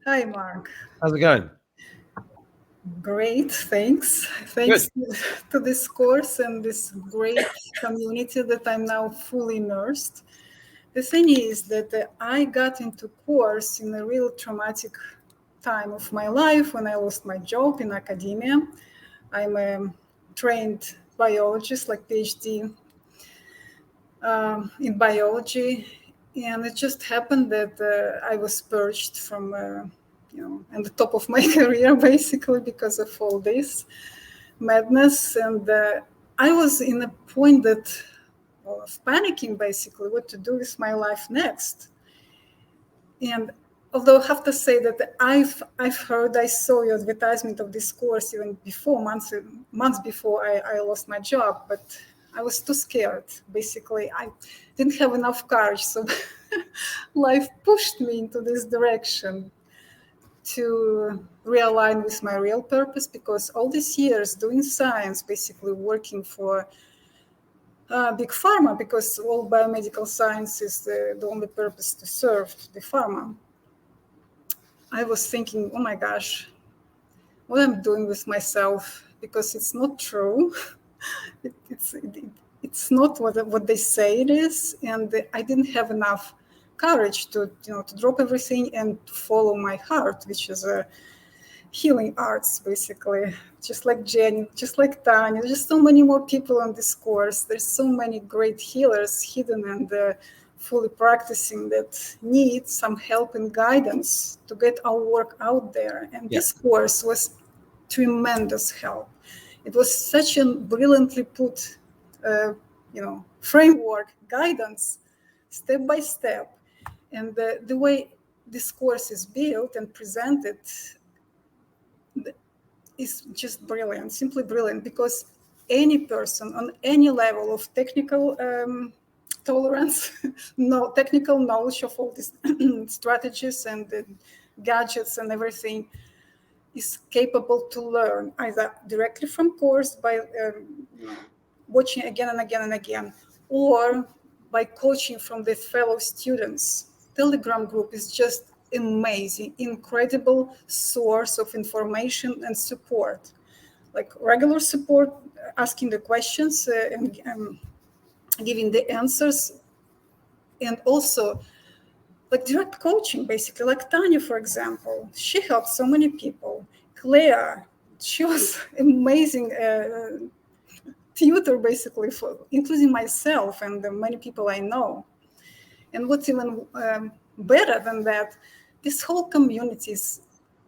Hi, Mark. How's it going? Great, thanks. Thanks to this course and this great community that I'm now fully immersed. The thing is that I got into course in a real traumatic time of my life when I lost my job in academia. I'm a trained biologist, like PhD in biology, and it just happened that I was purged from, on the top of my career, basically, because of all this madness. And I was in a point of panicking, basically, what to do with my life next. And although I have to say that I saw your advertisement of this course even before, months before I lost my job, but I was too scared. Basically, I didn't have enough courage. So life pushed me into this direction to realign with my real purpose, because all these years doing science, basically working for big pharma, because all biomedical science is the only purpose to serve the pharma. I was thinking, oh my gosh, what I'm doing with myself, because it's not true. It's not what they say it is, and I didn't have enough courage to drop everything and to follow my heart, which is a healing arts, basically. Just like Jenny, just like Tanya, just so many more people on this course. There's so many great healers hidden and fully practicing that need some help and guidance to get our work out there. And this course was tremendous help. It was such a brilliantly put, framework, guidance, step by step. And the way this course is built and presented is just brilliant, simply brilliant, because any person on any level of technical tolerance, technical knowledge of all these strategies and the gadgets and everything is capable to learn, either directly from course by watching again and again and again, or by coaching from the fellow students. Telegram group is just amazing, incredible source of information and support, like regular support, asking the questions and giving the answers, and also like direct coaching, basically, like Tanya, for example. She helped so many people. Claire, she was amazing tutor, basically, for including myself and the many people I know. And what's even better than that, this whole community is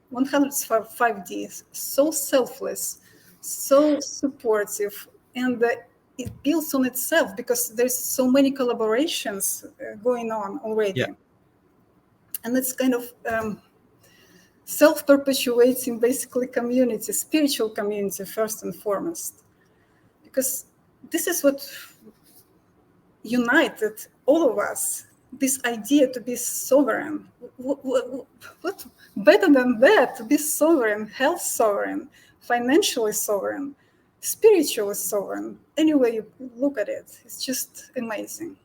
105 days, so selfless, so supportive, and it builds on itself because there's so many collaborations going on already. Yeah. And it's kind of self-perpetuating, basically, community, spiritual community, first and foremost. Because this is what united all of us, this idea to be sovereign. What better than that, to be sovereign, health sovereign, financially sovereign, spiritually sovereign. Any way you look at it, it's just amazing.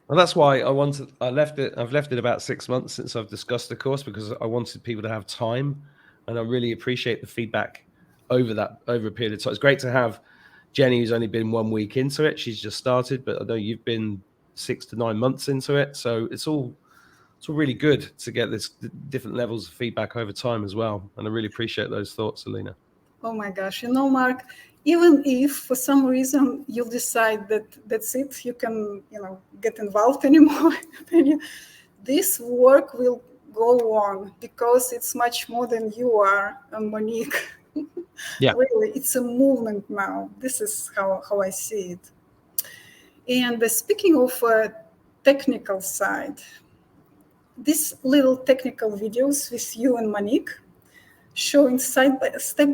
Well, that's why I've left it about 6 months since I've discussed the course, because I wanted people to have time, and I really appreciate the feedback over a period of time. It's great to have Jenny, who's only been 1 week into it. She's just started, but I know you've been 6 to 9 months into it. So it's all really good to get this different levels of feedback over time as well. And I really appreciate those thoughts, Alina. Oh my gosh, Mark, even if for some reason you'll decide that that's it, you can, get involved anymore, this work will go on, because it's much more than you are, Monique. Yeah. Really, it's a movement now. This is how I see it. And speaking of technical side, these little technical videos with you and Monique, showing step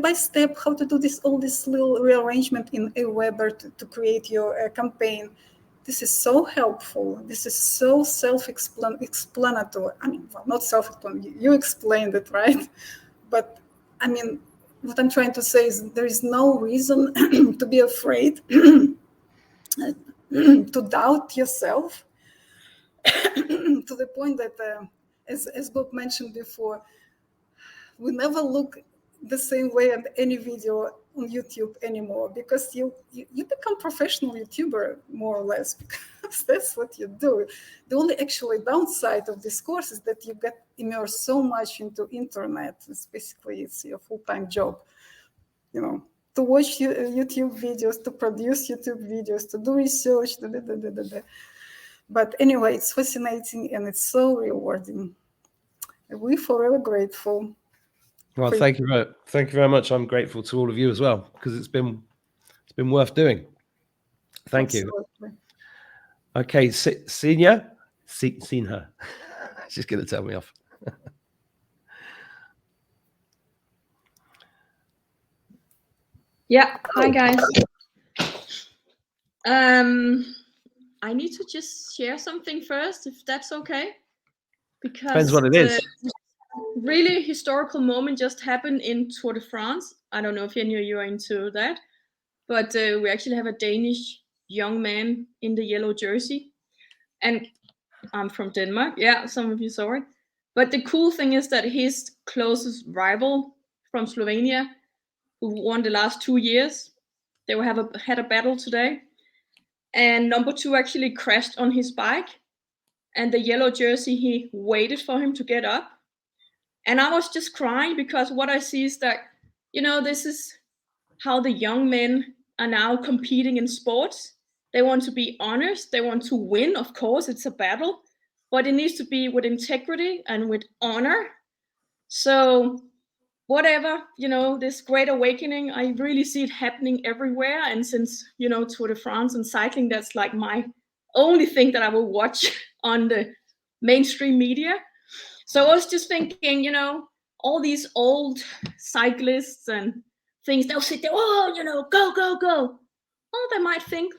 by step how to do all this little rearrangement in Aweber to create your campaign. This is so helpful. This is so self-explanatory. I mean, well, not self-explanatory. You explained it, right? But I mean, what I'm trying to say is there is no reason to be afraid, to doubt yourself, to the point that, as Bob mentioned before, we never look the same way at any video on YouTube anymore, because you become professional YouTuber, more or less, because that's what you do. The only actually downside of this course is that you get immersed so much into internet. It's your full-time job, to watch YouTube videos, to produce YouTube videos, to do research, But anyway, it's fascinating and it's so rewarding. We're forever grateful. Well, thank you very much. I'm grateful to all of you as well, because it's been worth doing. Thank you. Okay, Senior, seen her. She's going to tell me off. Yeah. Hi guys. I need to just share something first, if that's okay, because depends what it is. Really historical moment just happened in Tour de France. I don't know if any of you are into that, but we actually have a Danish young man in the yellow jersey, and I'm from Denmark. Yeah, some of you saw it. But the cool thing is that his closest rival from Slovenia, who won the last 2 years, they will had a battle today, and number 2 actually crashed on his bike, and the yellow jersey, he waited for him to get up. And I was just crying, because what I see is that, this is how the young men are now competing in sports. They want to be honest. They want to win. Of course, it's a battle, but it needs to be with integrity and with honor. So whatever, this great awakening, I really see it happening everywhere. And since, Tour de France and cycling, that's like my only thing that I will watch on the mainstream media. So I was just thinking, all these old cyclists and things, they'll sit there, go, go, go. Oh, they might think,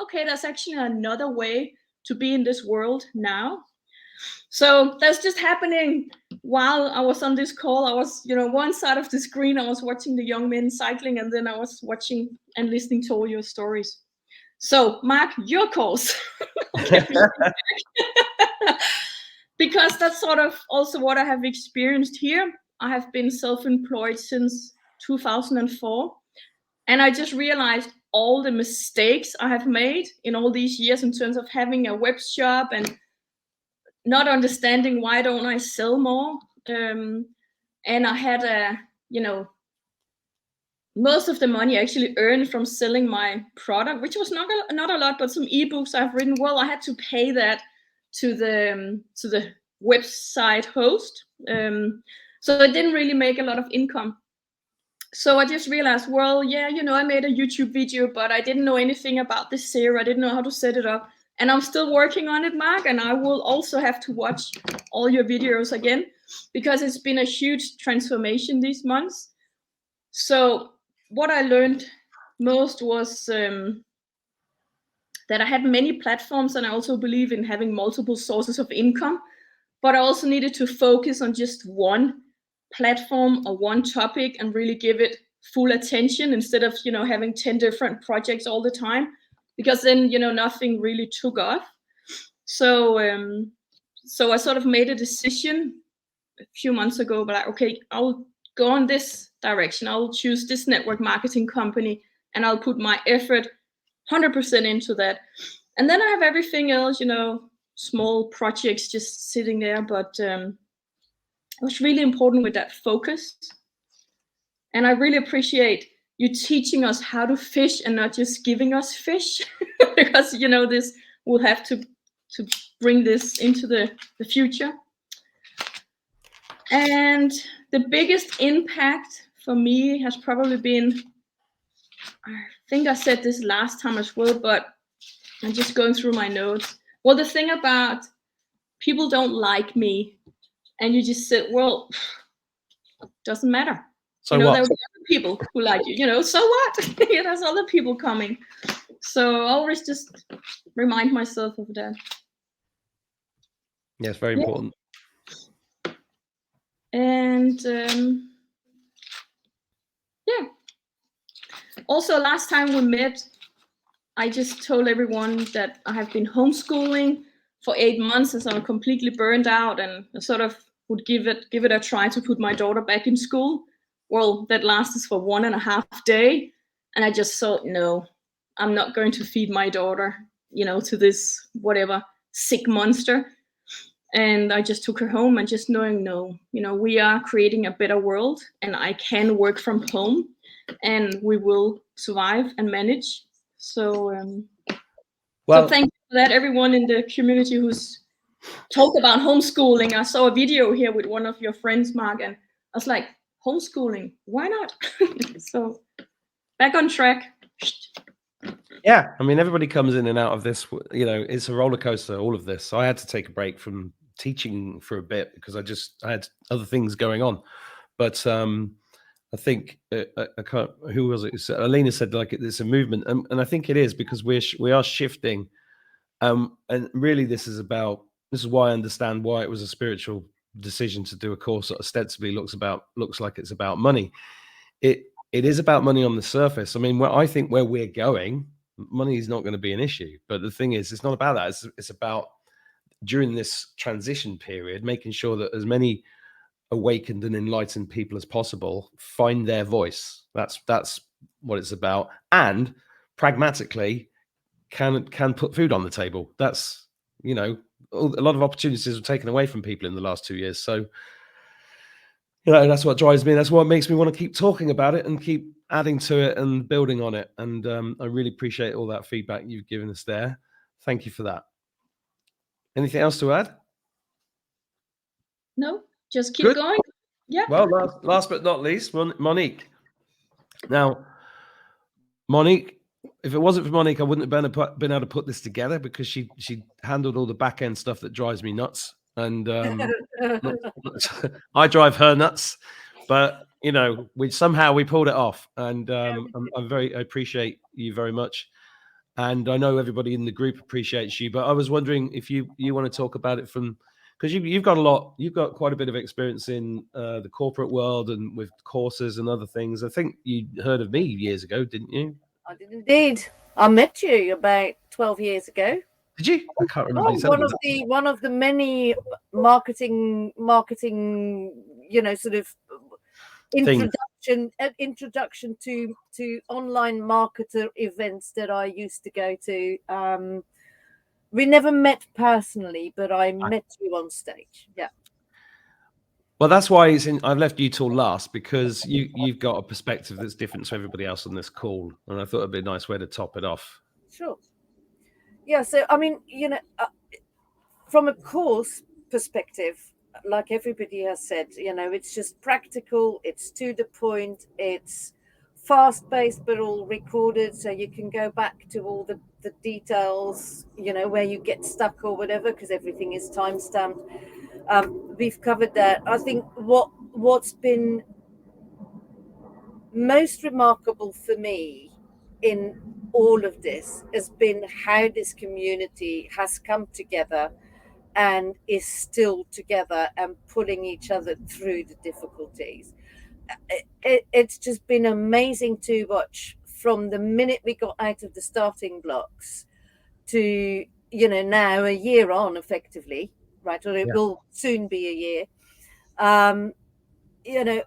okay, that's actually another way to be in this world now. So that's just happening while I was on this call. I was, one side of the screen, I was watching the young men cycling, and then I was watching and listening to all your stories. So, Mark, your course. Because that's sort of also what I have experienced here. I have been self-employed since 2004. And I just realized all the mistakes I have made in all these years in terms of having a web shop and not understanding why don't I sell more. And I had most of the money I actually earned from selling my product, which was not a lot, but some ebooks I've written. Well, I had to pay that to the website host, so I didn't really make a lot of income. So I just realized, well, yeah, I made a YouTube video, but I didn't know anything about this series. I didn't know how to set it up, and I'm still working on it, Mark. And I will also have to watch all your videos again, because it's been a huge transformation these months. So what I learned most was that I had many platforms, and I also believe in having multiple sources of income, but I also needed to focus on just one platform or one topic and really give it full attention instead of, having 10 different projects all the time, because then, nothing really took off. So I sort of made a decision a few months ago, but like, okay, I'll go on this direction. I'll choose this network marketing company and I'll put my effort 100% into that. And then I have everything else, small projects just sitting there. But it was really important with that focus. And I really appreciate you teaching us how to fish and not just giving us fish, because, this will have to bring this into the future. And the biggest impact for me has probably been, I think I said this last time as well, but I'm just going through my notes. Well, the thing about people don't like me, and you just said, well, doesn't matter. So There what? will be other people who like you, so what? There's other people coming. So I always just remind myself of that. Yes, very important. And yeah. Also, last time we met, I just told everyone that I have been homeschooling for 8 months, and so I'm completely burned out, and I sort of would give it a try to put my daughter back in school. Well, that lasted for 1.5 days, and I just thought, no, I'm not going to feed my daughter, to this whatever sick monster. And I just took her home, and just knowing, no, we are creating a better world, and I can work from home, and we will survive and manage. So, so thank you for that, everyone in the community who's talked about homeschooling. I saw a video here with one of your friends, Mark, and I was like, homeschooling, why not? So back on track. Yeah, I mean, everybody comes in and out of this. It's a roller coaster, all of this. So I had to take a break from teaching for a bit because I had other things going on. But I think I can't. Who was it? Alina said like it's a movement, and I think it is because we are shifting. And really, this is why I understand why it was a spiritual decision to do a course that ostensibly looks like it's about money. It is about money on the surface. I mean, I think where we're going, money is not going to be an issue. But the thing is, it's not about that. It's about during this transition period, making sure that as many awakened and enlightened people as possible find their voice. That's what it's about. And pragmatically, can put food on the table. That's a lot of opportunities were taken away from people in the last 2 years. So that's what drives me. That's what makes me want to keep talking about it and keep adding to it and building on it. And I really appreciate all that feedback you've given us there. Thank you for that. Anything else to add? No, just keep going. Yeah. Well, last but not least, Monique. Now, Monique, if it wasn't for Monique, I wouldn't have been able to put this together because she handled all the back end stuff that drives me nuts. And I drive her nuts, but we pulled it off. And I appreciate you very much. And I know everybody in the group appreciates you, but I was wondering if you want to talk about it because you've got quite a bit of experience in the corporate world and with courses and other things. I think you heard of me years ago, didn't you? I did indeed. I met you about 12 years ago. Did you? I can't remember. One of the many marketing, sort of introduction to online marketer events that I used to go to. We never met personally, but I met you on stage. Yeah. Well, that's why I've left you till last, because you've got a perspective that's different to everybody else on this call, and I thought it'd be a nice way to top it off. Sure. Yeah. So I mean, from a course perspective, like everybody has said, it's just practical. It's to the point. It's fast-paced, but all recorded, so you can go back to all the details, where you get stuck or whatever, because everything is time-stamped. We've covered that. I think what's been most remarkable for me in all of this has been how this community has come together and is still together and pulling each other through the difficulties. It's just been amazing to watch from the minute we got out of the starting blocks to, you know, now a year on effectively, right? Or it will soon be a year. You know,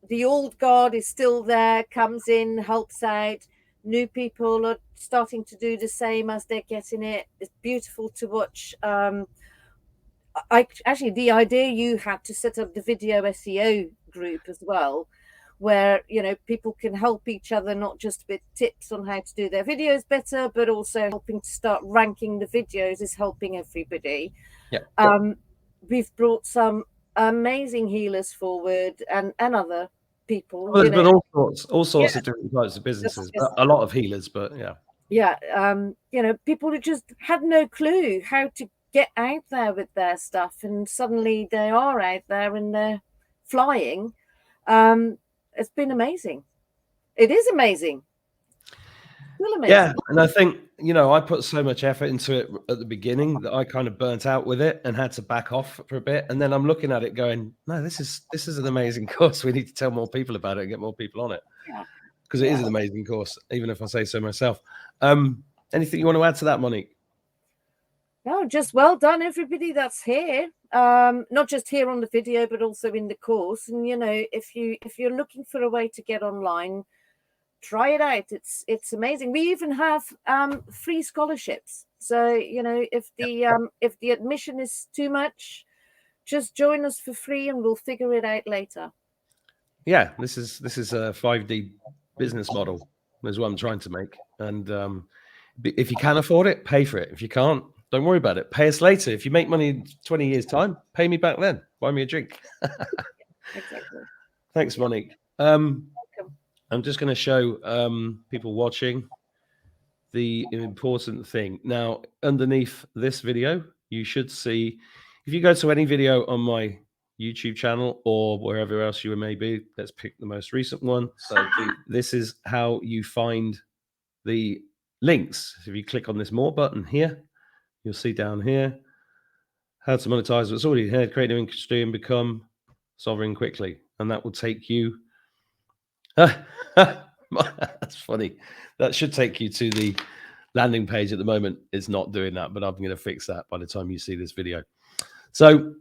the old guard is still there, comes in, helps out. New people are starting to do the same as they're getting it. It's beautiful to watch. Actually, the idea you had to set up the video SEO group as well, where, you know, people can help each other, not just with tips on how to do their videos better, but also helping to start ranking the videos is helping everybody. We've brought some amazing healers forward and other people. Well, there's been all sorts of different types of businesses, but a lot of healers, but you know, people who just had no clue how to get out there with their stuff, and suddenly they are out there and they're flying. It's been amazing. It is amazing. Still amazing. Yeah, and I think, you know, I put so much effort into it at the beginning that I kind of burnt out with it and had to back off for a bit. And then I'm looking at it going, no, this is an amazing course. We need to tell more people about it and get more people on it, because it is an amazing course, even if I say so myself. Anything you want to add to that, Monique? No, just well done, everybody that's here. Not just here on the video, but also in the course. And, you know, if you're looking for a way to get online, try it out. It's amazing. We even have free scholarships. So, you know, if the admission is too much, just join us for free and we'll figure it out later. Yeah, this is a 5D business model is what I'm trying to make. And if you can afford it, pay for it. If you can't, don't worry about it. Pay us later. If you make money in 20 years' time, pay me back then. Buy me a drink. Exactly. Thanks, Monique. I'm just going to show people watching the important thing. Now, underneath this video, you should see, if you go to any video on my YouTube channel or wherever else you may be, let's pick the most recent one. So this is how you find the links. If you click on this more button here, you'll see down here, how to monetize what's already here, create new income stream, become sovereign quickly. And that will take you, that's funny. That should take you to the landing page. At the moment, it's not doing that, but I'm going to fix that by the time you see this video. So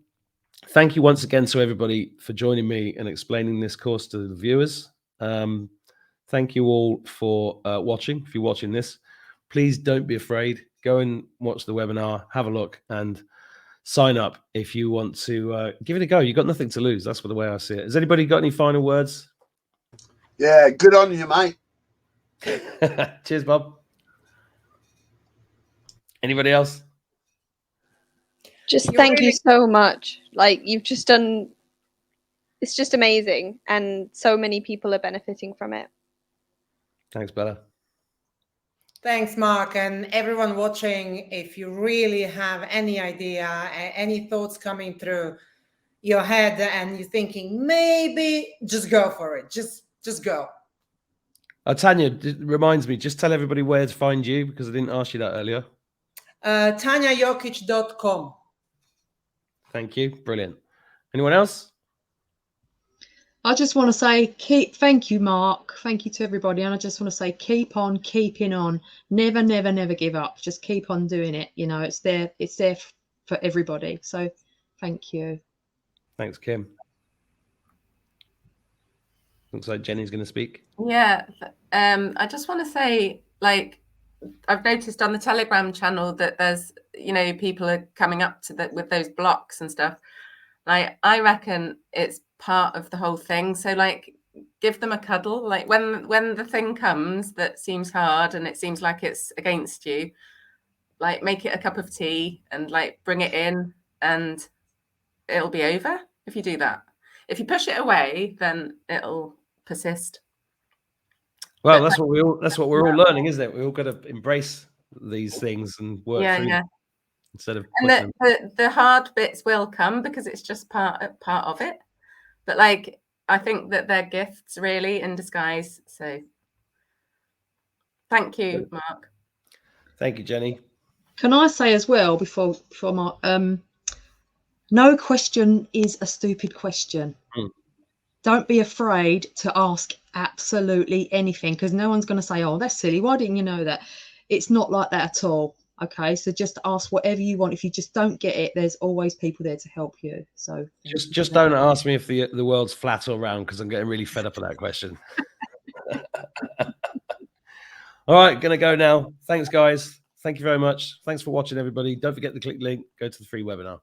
thank you once again to everybody for joining me and explaining this course to the viewers. Thank you all for watching. If you're watching this, please don't be afraid. Go and watch the webinar, have a look, and sign up if you want to give it a go. You've got nothing to lose. That's the way I see it. Has anybody got any final words? Yeah, good on you, mate. Cheers, Bob. Anybody else? Just thank you so much. Like, you've just done, it's just amazing. And so many people are benefiting from it. Thanks, Bella. Thanks, Mark, and everyone watching. If you really have any idea, any thoughts coming through your head and you're thinking, maybe, just go for it. Just go. Tanya, it reminds me, just tell everybody where to find you, because I didn't ask you that earlier. TanyaJokic.com. Thank you. Brilliant. Anyone else? I just want to say, thank you, Mark. Thank you to everybody. And I just want to say, keep on keeping on. Never, never, never give up. Just keep on doing it. You know, it's there for everybody. So thank you. Thanks, Kim. Looks like Jenny's going to speak. Yeah. I just want to say, like, I've noticed on the Telegram channel that there's, you know, people are coming up to that with those blocks and stuff. Like, I reckon it's part of the whole thing. So, like, give them a cuddle. Like, when the thing comes that seems hard and it seems like it's against you, like, make it a cup of tea and, like, bring it in and it'll be over if you do that. If you push it away, then it'll persist. Well, that's what we're all learning, isn't it? We all got to embrace these things and work through them instead of. And the hard bits will come because it's just part of it. But, like, I think that they're gifts really in disguise. So Thank you, Mark. Thank you, Jenny. Can I say as well before my no question is a stupid question. Don't be afraid to ask absolutely anything, because no one's going to say, oh, that's silly, why didn't you know that? It's not like that at all. Okay, so just ask whatever you want. If you just don't get it, there's always people there to help you. So just don't ask me if the world's flat or round, because I'm getting really fed up with that question. All right, gonna go now. Thanks, guys. Thank you very much. Thanks for watching, everybody. Don't forget to click the link, go to the free webinar.